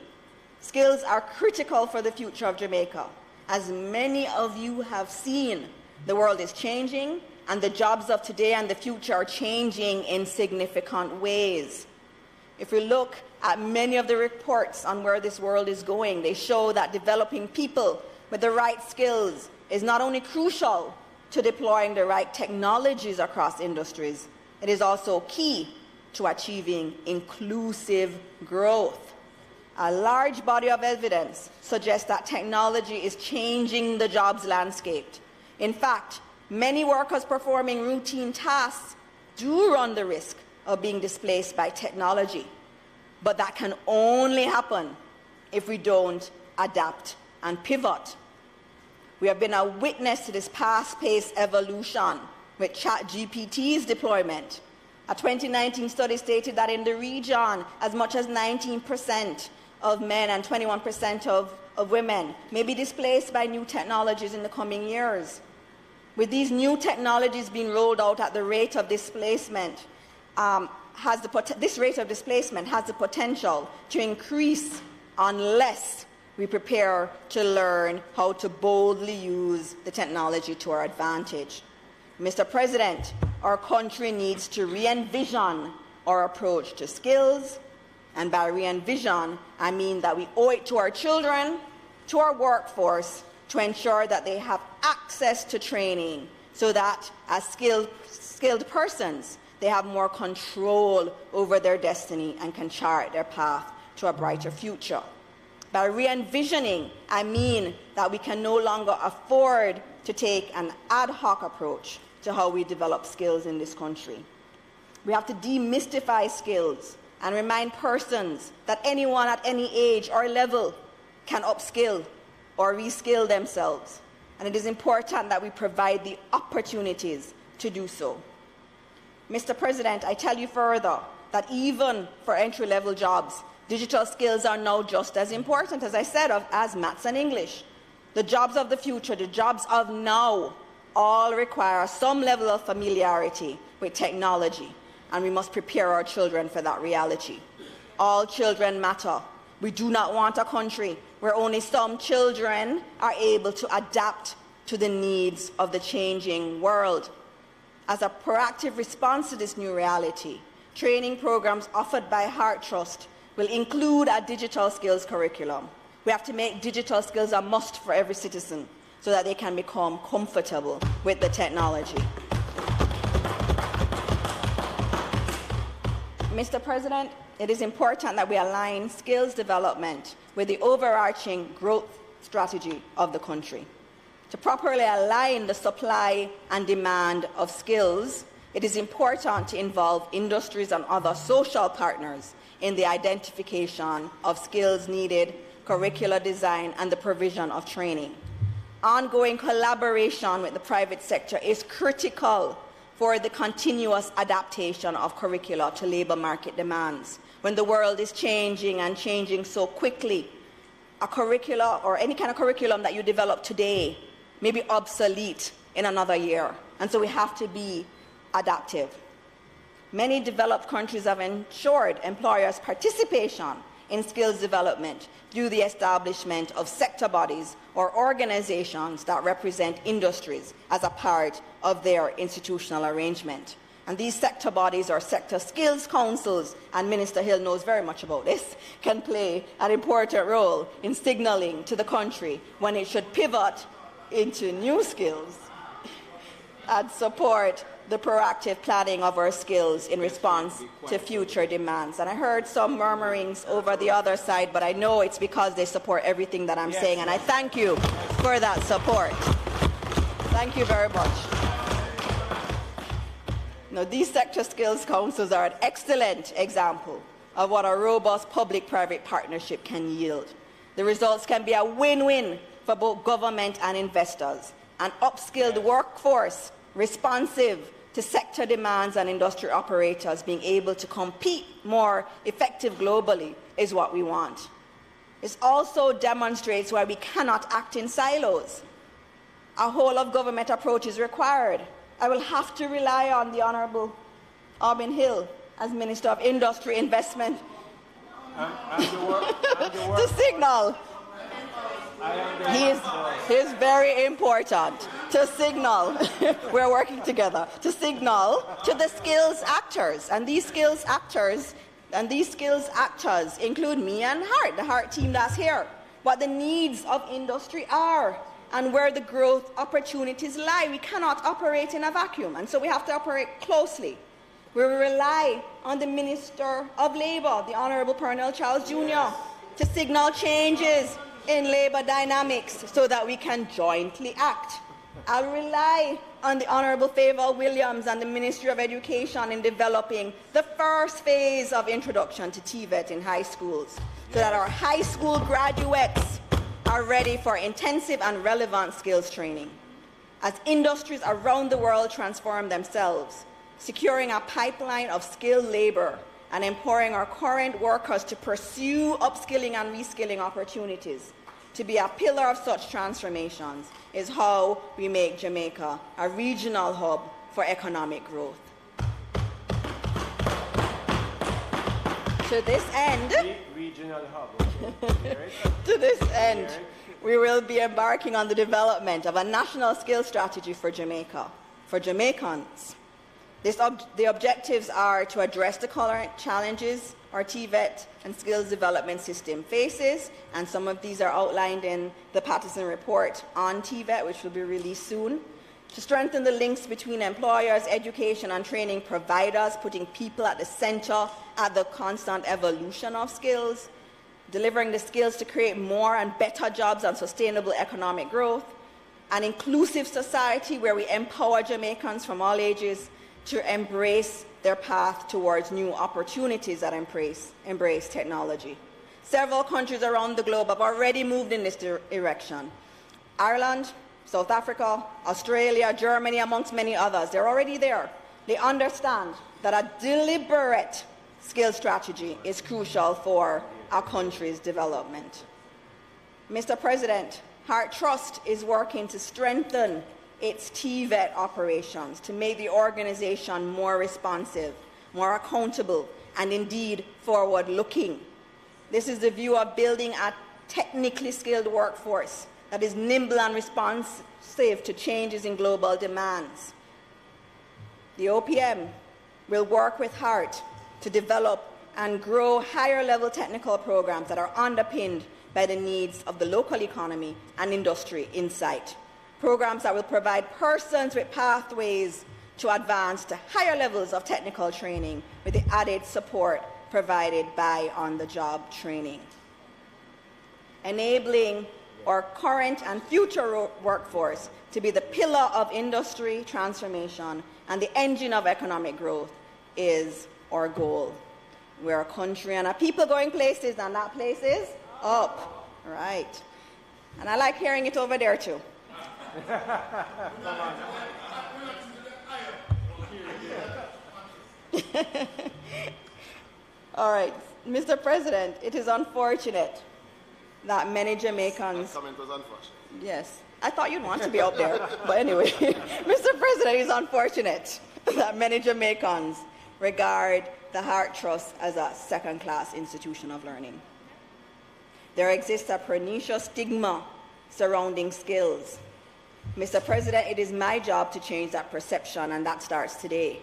Skills are critical for the future of Jamaica. As many of you have seen, the world is changing, and the jobs of today and the future are changing in significant ways. If we look at many of the reports on where this world is going, they show that developing people with the right skills is not only crucial to deploying the right technologies across industries, it is also key to achieving inclusive growth. A large body of evidence suggests that technology is changing the jobs landscape. In fact, many workers performing routine tasks do run the risk of being displaced by technology. But that can only happen if we don't adapt and pivot. We have been a witness to this fast-paced evolution with ChatGPT's deployment. A 2019 study stated that in the region, as much as 19% of men and 21% of women may be displaced by new technologies in the coming years. With these new technologies being rolled out at the rate of displacement, this rate of displacement has the potential to increase unless we prepare to learn how to boldly use the technology to our advantage. Mr. President, our country needs to re-envision our approach to skills, and by re-envision, I mean that we owe it to our children, to our workforce, to ensure that they have access to training so that as skilled persons, they have more control over their destiny and can chart their path to a brighter future. By re-envisioning, I mean that we can no longer afford to take an ad hoc approach to how we develop skills in this country. We have to demystify skills and remind persons that anyone at any age or level can upskill or reskill themselves. And it is important that we provide the opportunities to do so. Mr. President, I tell you further that even for entry-level jobs, digital skills are now just as important, as I said, as maths and English. The jobs of the future, the jobs of now, all require some level of familiarity with technology, and we must prepare our children for that reality. All children matter. We do not want a country where only some children are able to adapt to the needs of the changing world. As a proactive response to this new reality, training programs offered by Heart Trust will include a digital skills curriculum. We have to make digital skills a must for every citizen so that they can become comfortable with the technology. Mr. President, it is important that we align skills development with the overarching growth strategy of the country. To properly align the supply and demand of skills, it is important to involve industries and other social partners in the identification of skills needed, curricular design, and the provision of training. Ongoing collaboration with the private sector is critical for the continuous adaptation of curricula to labour market demands. When the world is changing and changing so quickly, a curricula or any kind of curriculum that you develop today may be obsolete in another year. And so we have to be adaptive. Many developed countries have ensured employers' participation in skills development through the establishment of sector bodies or organizations that represent industries as a part of their institutional arrangement. And these sector bodies or sector skills councils, and Minister Hill knows very much about this, can play an important role in signaling to the country when it should pivot into new skills and support the proactive planning of our skills in response to future demands. And I heard some murmurings over the other side, but I know it's because they support everything that I'm saying, and I thank you for that support. Thank you very much. Now, these sector skills councils are an excellent example of what a robust public-private partnership can yield. The results can be a win-win for both government and investors. An upskilled workforce responsive to sector demands and industry operators being able to compete more effective globally is what we want. It also demonstrates why we cannot act in silos. A whole-of-government approach is required. I will have to rely on the Honourable Albin Hill as Minister of Industry, Investment to signal. He's very important to signal. We're working together to signal to the skills actors, and these skills actors include me and HART, the HART team that's here, what the needs of industry are and where the growth opportunities lie. We cannot operate in a vacuum, and so we have to operate closely. We rely on the Minister of Labour, the Honourable Pernell Charles Jr., to signal changes in labour dynamics so that we can jointly act. I'll rely on the Honourable Favour Williams and the Ministry of Education in developing the first phase of introduction to TVET in high schools so that our high school graduates are ready for intensive and relevant skills training. As industries around the world transform themselves, securing a pipeline of skilled labour and empowering our current workers to pursue upskilling and reskilling opportunities to be a pillar of such transformations is how we make Jamaica a regional hub for economic growth. To this end, regional hub. to this end, we will be embarking on the development of a national skills strategy for Jamaica, for Jamaicans. The objectives are to address the current challenges our TVET and skills development system faces, and some of these are outlined in the Patterson report on TVET, which will be released soon. To strengthen the links between employers, education and training providers, putting people at the centre at the constant evolution of skills, delivering the skills to create more and better jobs and sustainable economic growth, an inclusive society where we empower Jamaicans from all ages to embrace their path towards new opportunities that embrace technology. Several countries around the globe have already moved in this direction. Ireland, South Africa, Australia, Germany, amongst many others, they're already there. They understand that a deliberate skills strategy is crucial for our country's development. Mr. President, HART Trust is working to strengthen its TVET operations to make the organization more responsive, more accountable, and indeed forward-looking. This is the view of building a technically skilled workforce that is nimble and responsive to changes in global demands. The OPM will work with HART to develop and grow higher-level technical programs that are underpinned by the needs of the local economy and industry insight. Programs that will provide persons with pathways to advance to higher levels of technical training with the added support provided by on-the-job training. Enabling our current and future workforce to be the pillar of industry transformation and the engine of economic growth is our goal. We're a country and a people going places, and that place is up. Right. And I like hearing it over there too. All right, Mr. President, it is unfortunate that many Jamaicans... That comment was unfortunate. Yes, I thought you'd want to be out there, but anyway, Mr. President, it is unfortunate that many Jamaicans regard the Hart Trust as a second-class institution of learning. There exists a pernicious stigma surrounding skills. Mr. President, it is my job to change that perception, and that starts today.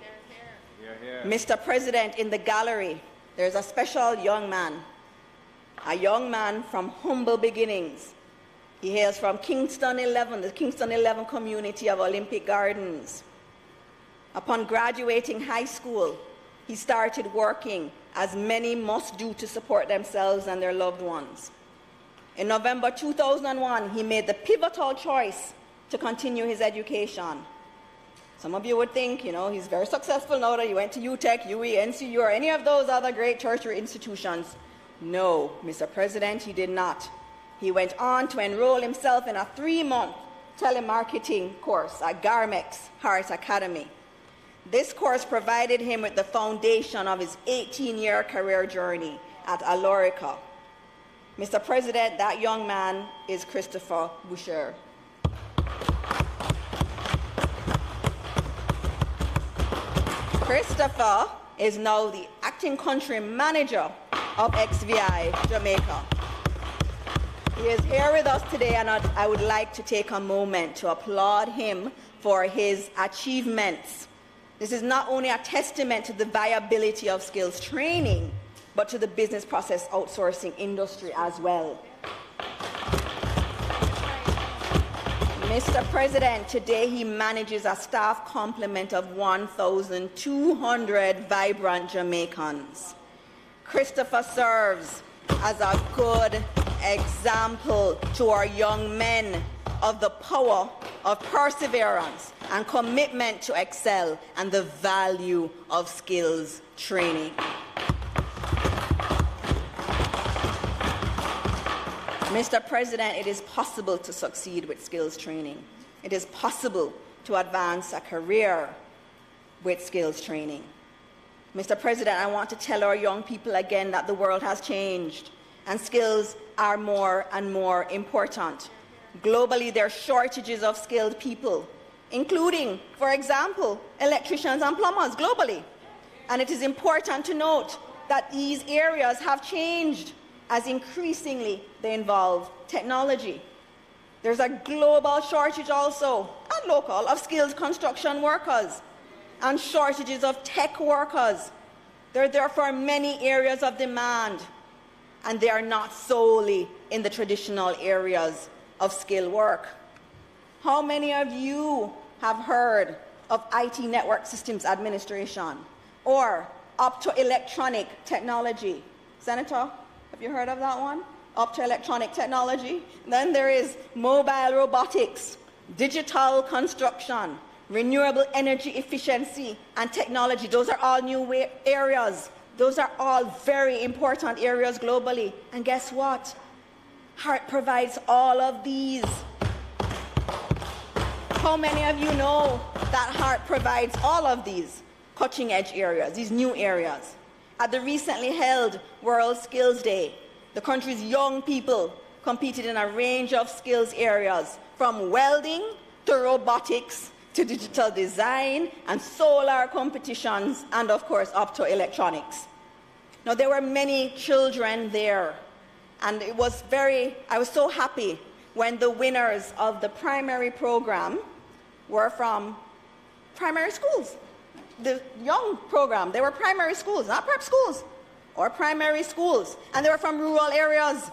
Mr. President, in the gallery, there's a special young man, a young man from humble beginnings. He hails from Kingston 11, the Kingston 11 community of Olympic Gardens. Upon graduating high school, he started working, as many must do to support themselves and their loved ones. In November 2001, he made the pivotal choice to continue his education. Some of you would think, he's very successful now that he went to UTech, UE, NCU, or any of those other great tertiary institutions. No, Mr. President, he did not. He went on to enroll himself in a 3-month telemarketing course at Garmex Hart Academy. This course provided him with the foundation of his 18-year career journey at Alorica. Mr. President, that young man is Christopher Boucher. Christopher is now the acting country manager of XVI Jamaica. He is here with us today, and I would like to take a moment to applaud him for his achievements. This is not only a testament to the viability of skills training, but to the business process outsourcing industry as well. Mr. President, today he manages a staff complement of 1,200 vibrant Jamaicans. Christopher serves as a good example to our young men of the power of perseverance and commitment to excel and the value of skills training. Mr. President, it is possible to succeed with skills training. It is possible to advance a career with skills training. Mr. President, I want to tell our young people again that the world has changed and skills are more and more important. Globally, there are shortages of skilled people, including, for example, electricians and plumbers globally. And it is important to note that these areas have changed as increasingly they involve technology. There's a global shortage also, and local, of skilled construction workers and shortages of tech workers. They're therefore many areas of demand, and they are not solely in the traditional areas of skilled work. How many of you have heard of IT Network Systems Administration or optoelectronic technology? Senator, have you heard of that one? Optoelectronic technology. Then there is mobile robotics, digital construction, renewable energy efficiency and technology. Those are all new areas. Those are all very important areas globally. And guess what? Hart provides all of these. How many of you know that Hart provides all of these cutting edge areas, these new areas? At the recently held World Skills Day, the country's young people competed in a range of skills areas, from welding to robotics to digital design and solar competitions, and of course optoelectronics. Now, there were many children there, and I was so happy when the winners of the primary program were from primary schools. The young program, they were primary schools, not prep schools, or primary schools, and they were from rural areas.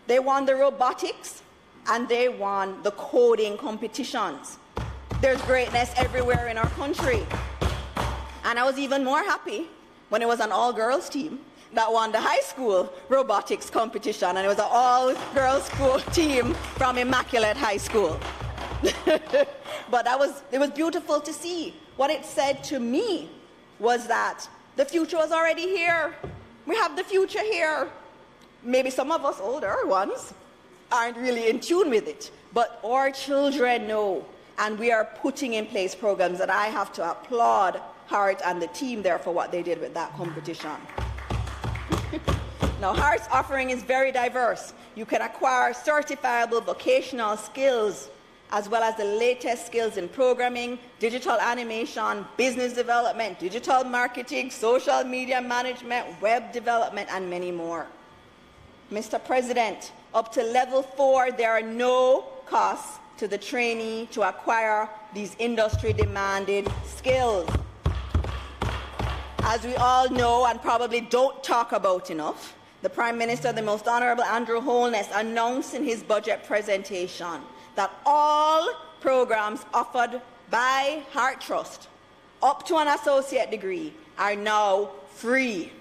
They won the robotics, and they won the coding competitions. There's greatness everywhere in our country. And I was even more happy when it was an all-girls team that won the high school robotics competition, and it was an all-girls school team from Immaculate High School. But it was beautiful to see. What it said to me was that the future was already here. We have the future here. Maybe some of us older ones aren't really in tune with it, but our children know, and we are putting in place programs that I have to applaud Hart and the team there for what they did with that competition. Now, Hart's offering is very diverse. You can acquire certifiable vocational skills as well as the latest skills in programming, digital animation, business development, digital marketing, social media management, web development, and many more. Mr. President, up to level 4, there are no costs to the trainee to acquire these industry-demanded skills. As we all know and probably don't talk about enough, the Prime Minister, the Most Honourable Andrew Holness, announced in his budget presentation that all programs offered by Heart Trust up to an associate degree are now free.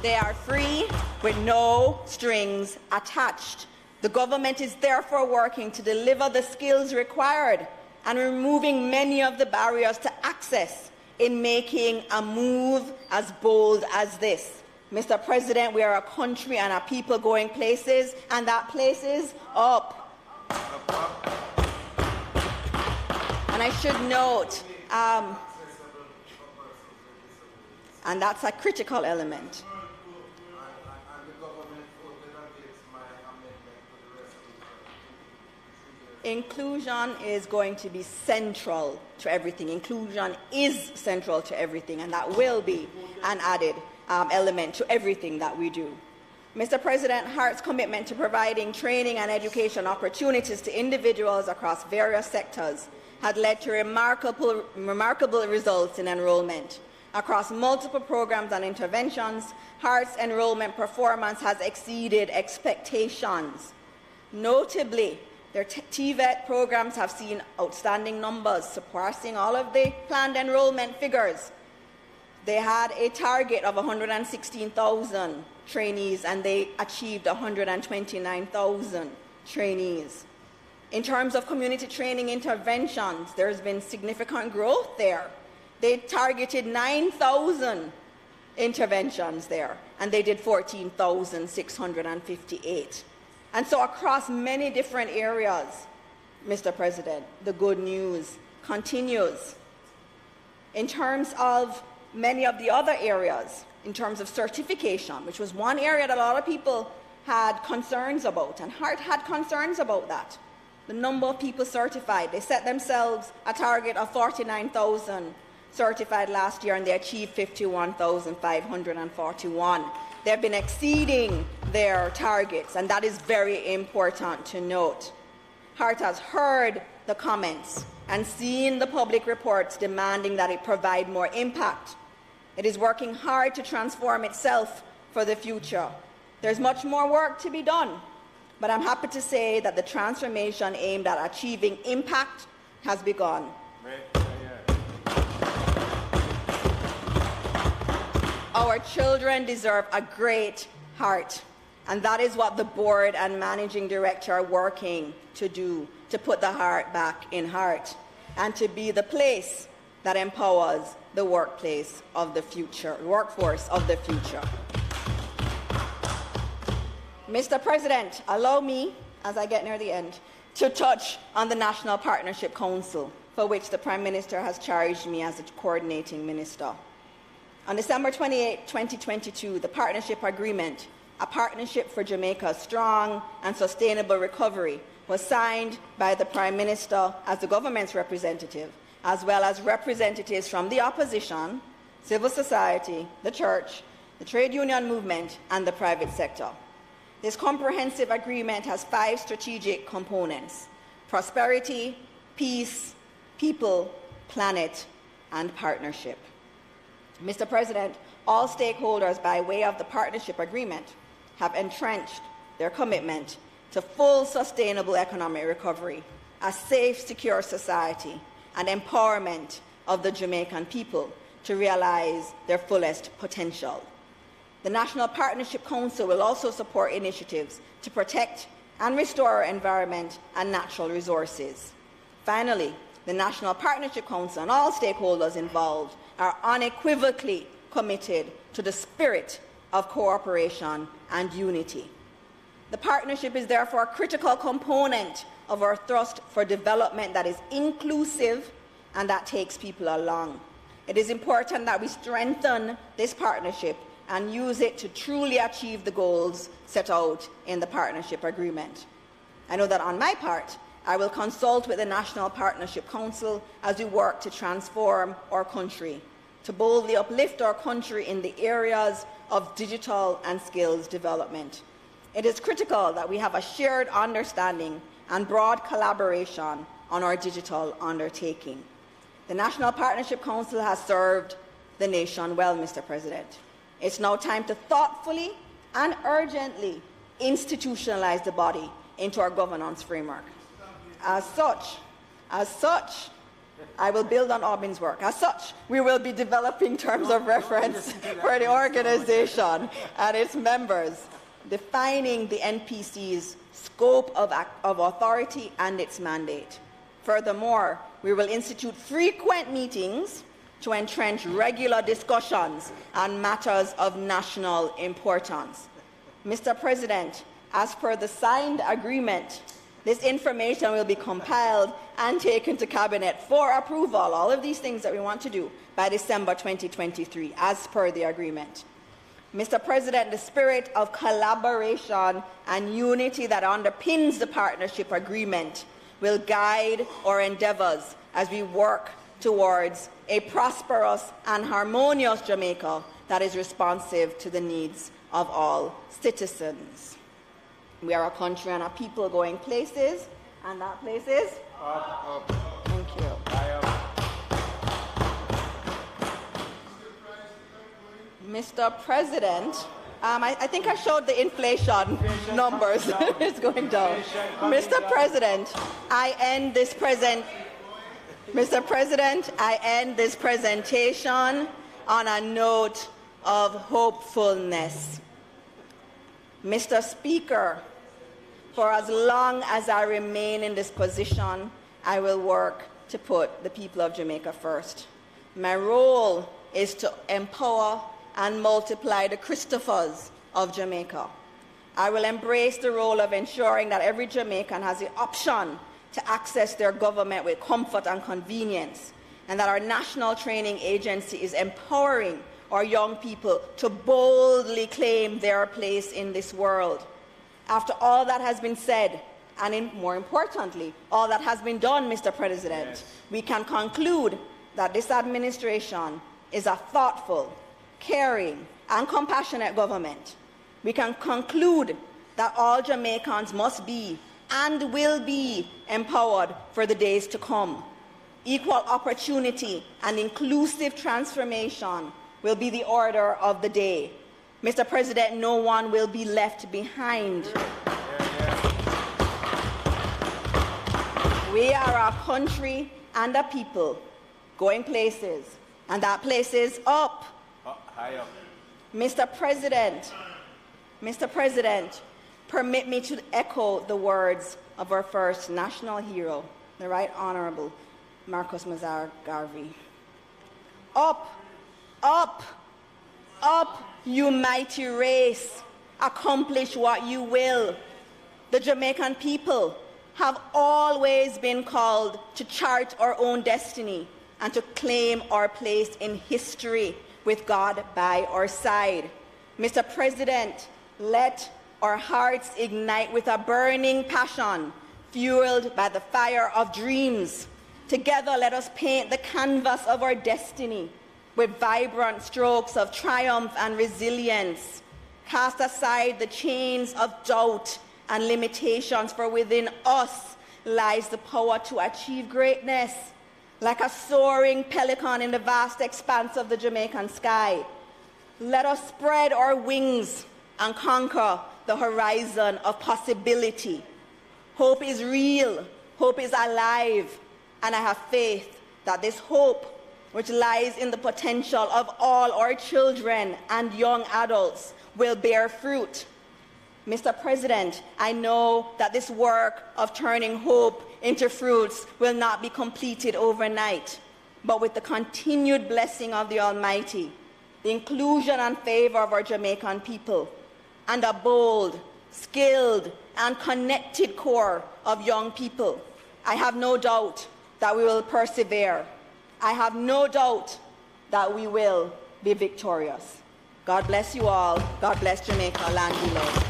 They are free with no strings attached. The government is therefore working to deliver the skills required and removing many of the barriers to access in making a move as bold as this. Mr. President, we are a country and a people going places, and that place is up. And I should note, and that's a critical element. Inclusion is going to be central to everything. Inclusion is central to everything, and that will be an added element to everything that we do. Mr. President, Hart's commitment to providing training and education opportunities to individuals across various sectors had led to remarkable results in enrollment. Across multiple programs and interventions, Hart's enrollment performance has exceeded expectations. Notably, their TVET programs have seen outstanding numbers, surpassing all of the planned enrollment figures. They had a target of 116,000 trainees, and they achieved 129,000 trainees. In terms of community training interventions, there's been significant growth there. They targeted 9,000 interventions there, and they did 14,658. And so across many different areas, Mr. President, the good news continues. In terms of many of the other areas, in terms of certification, which was one area that a lot of people had concerns about, and Hart had concerns about that. The number of people certified, they set themselves a target of 49,000 certified last year, and they achieved 51,541. They've been exceeding their targets, and that is very important to note. Hart has heard the comments and seen the public reports demanding that it provide more impact. It is working hard to transform itself for the future. There's much more work to be done, but I'm happy to say that the transformation aimed at achieving impact has begun. Our children deserve a great heart, and that is what the board and managing director are working to do, to put the heart back in Hart and to be the place that empowers the workforce of the future. Mr. President, allow me, as I get near the end, to touch on the National Partnership Council, for which the Prime Minister has charged me as a coordinating minister. On December 28, 2022, the partnership agreement, a partnership for Jamaica's strong and sustainable recovery, was signed by the Prime Minister as the government's representative, as well as representatives from the opposition, civil society, the church, the trade union movement, and the private sector. This comprehensive agreement has 5 strategic components: prosperity, peace, people, planet, and partnership. Mr. President, all stakeholders, by way of the partnership agreement, have entrenched their commitment to full sustainable economic recovery, a safe, secure society, and empowerment of the Jamaican people to realize their fullest potential. The National Partnership Council will also support initiatives to protect and restore our environment and natural resources. Finally, the National Partnership Council and all stakeholders involved are unequivocally committed to the spirit of cooperation and unity. The partnership is therefore a critical component of our thrust for development that is inclusive and that takes people along. It is important that we strengthen this partnership and use it to truly achieve the goals set out in the partnership agreement. I know that on my part, I will consult with the National Partnership Council as we work to transform our country, to boldly uplift our country in the areas of digital and skills development. It is critical that we have a shared understanding and broad collaboration on our digital undertaking. The National Partnership Council has served the nation well, Mr. President. It's now time to thoughtfully and urgently institutionalize the body into our governance framework. As such, I will build on Aubyn's work. As such, we will be developing terms of reference for the organization and its members, defining the NPC's scope of authority and its mandate. Furthermore, we will institute frequent meetings to entrench regular discussions on matters of national importance. Mr. President, as per the signed agreement, this information will be compiled and taken to Cabinet for approval, all of these things that we want to do, by December 2023, as per the agreement. Mr. President, the spirit of collaboration and unity that underpins the partnership agreement will guide our endeavours as we work towards a prosperous and harmonious Jamaica that is responsive to the needs of all citizens. We are a country and a people going places, and that place is up. Thank you. Mr. President, I think I showed the inflation numbers. It's going down. Mr. President, I end this presentation on a note of hopefulness. Mr. Speaker, for as long as I remain in this position, I will work to put the people of Jamaica first. My role is to empower and multiply the Christophers of Jamaica. I will embrace the role of ensuring that every Jamaican has the option to access their government with comfort and convenience, and that our national training agency is empowering our young people to boldly claim their place in this world. After all that has been said, and more importantly, all that has been done, Mr. President, yes, we can conclude that this administration is a thoughtful, caring, and compassionate government. We can conclude that all Jamaicans must be and will be empowered for the days to come. Equal opportunity and inclusive transformation will be the order of the day. Mr. President, no one will be left behind. We are a country and a people going places, and that place is up. High up. Mr. President, permit me to echo the words of our first national hero, the Right Honourable Marcus Mazar Garvey. Up, up, up, you mighty race, accomplish what you will. The Jamaican people have always been called to chart our own destiny and to claim our place in history with God by our side. Mr. President, let our hearts ignite with a burning passion, fueled by the fire of dreams. Together, let us paint the canvas of our destiny with vibrant strokes of triumph and resilience. Cast aside the chains of doubt and limitations, for within us lies the power to achieve greatness. Like a soaring pelican in the vast expanse of the Jamaican sky, let us spread our wings and conquer the horizon of possibility. Hope is real, hope is alive, and I have faith that this hope, which lies in the potential of all our children and young adults, will bear fruit. Mr. President, I know that this work of turning hope into fruits will not be completed overnight, but with the continued blessing of the Almighty, the inclusion and favor of our Jamaican people, and a bold, skilled, and connected core of young people, I have no doubt that we will persevere. I have no doubt that we will be victorious. God bless you all. God bless Jamaica, land we love.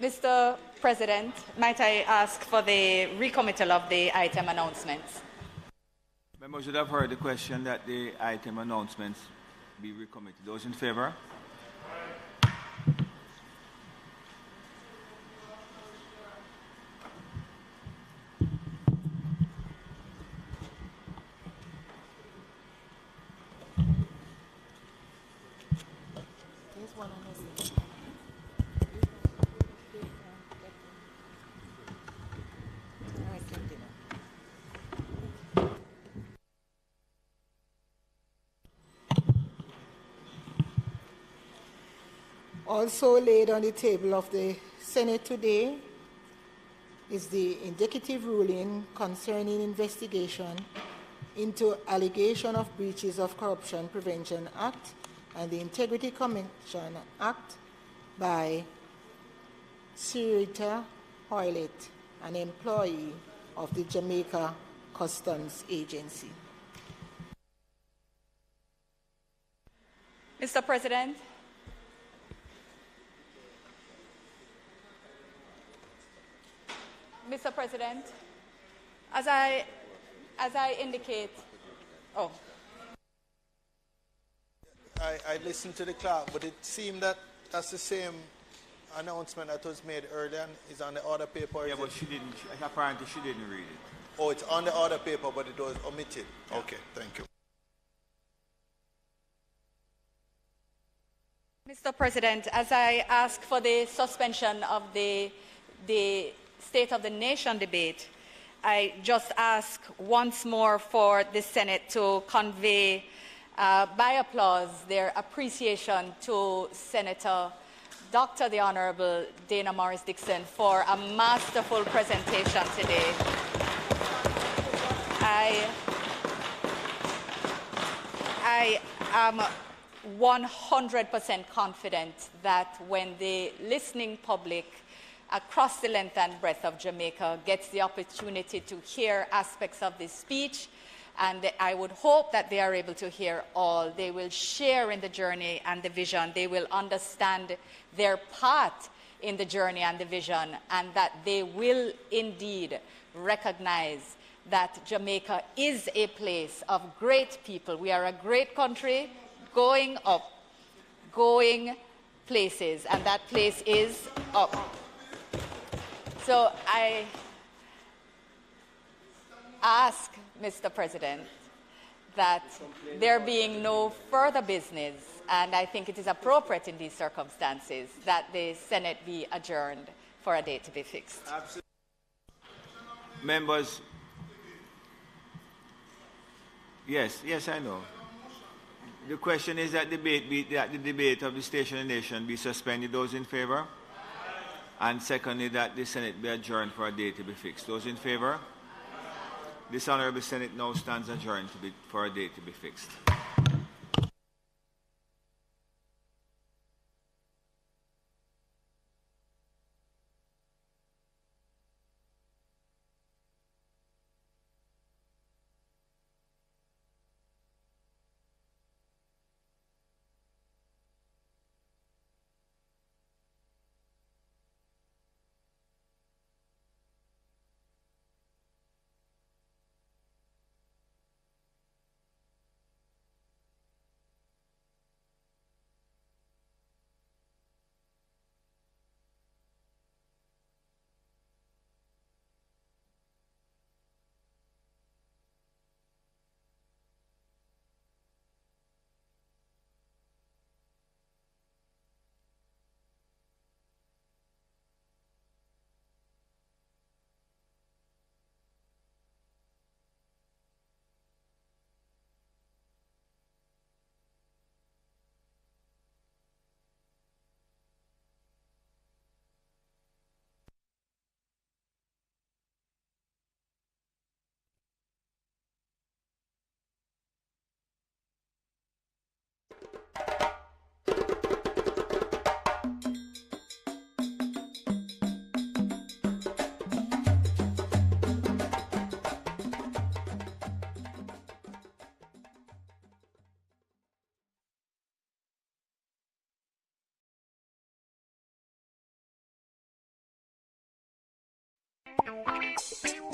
Mr. President, might I ask for the recommittal of the item announcements? Members should have heard the question that the item announcements be recommitted. Those in favor? Also laid on the table of the Senate today is the indicative ruling concerning investigation into allegation of breaches of Corruption Prevention Act and the Integrity Commission Act by Sirita Hoylett, an employee of the Jamaica Customs Agency. Mr. President, Mr. President, as I indicate, I listened to the clerk, but it seemed that that's the same announcement that was made earlier and is on the order paper. Yeah, but she didn't. Apparently, she didn't read it. Oh, it's on the order paper, but it was omitted. Okay, thank you. Mr. President, as I ask for the suspension of the State of the Nation debate, I just ask once more for the Senate to convey by applause their appreciation to Senator Dr. the Honorable Dana Morris Dixon for a masterful presentation today. I am 100% confident that when the listening public across the length and breadth of Jamaica gets the opportunity to hear aspects of this speech, and I would hope that they are able to hear all, they will share in the journey and the vision, they will understand their part in the journey and the vision, and that they will indeed recognize that Jamaica is a place of great people. We are a great country going up, going places, and that place is up. So I ask, Mr. President, that there being no further business, and I think it is appropriate in these circumstances, that the Senate be adjourned for a date to be fixed. Absolutely. Members, yes, I know. The question is that the debate of the Station of the Nation be suspended. Those in favor? And secondly, that the Senate be adjourned for a date to be fixed. Those in favor? This Honourable Senate now stands adjourned for a date to be fixed. you.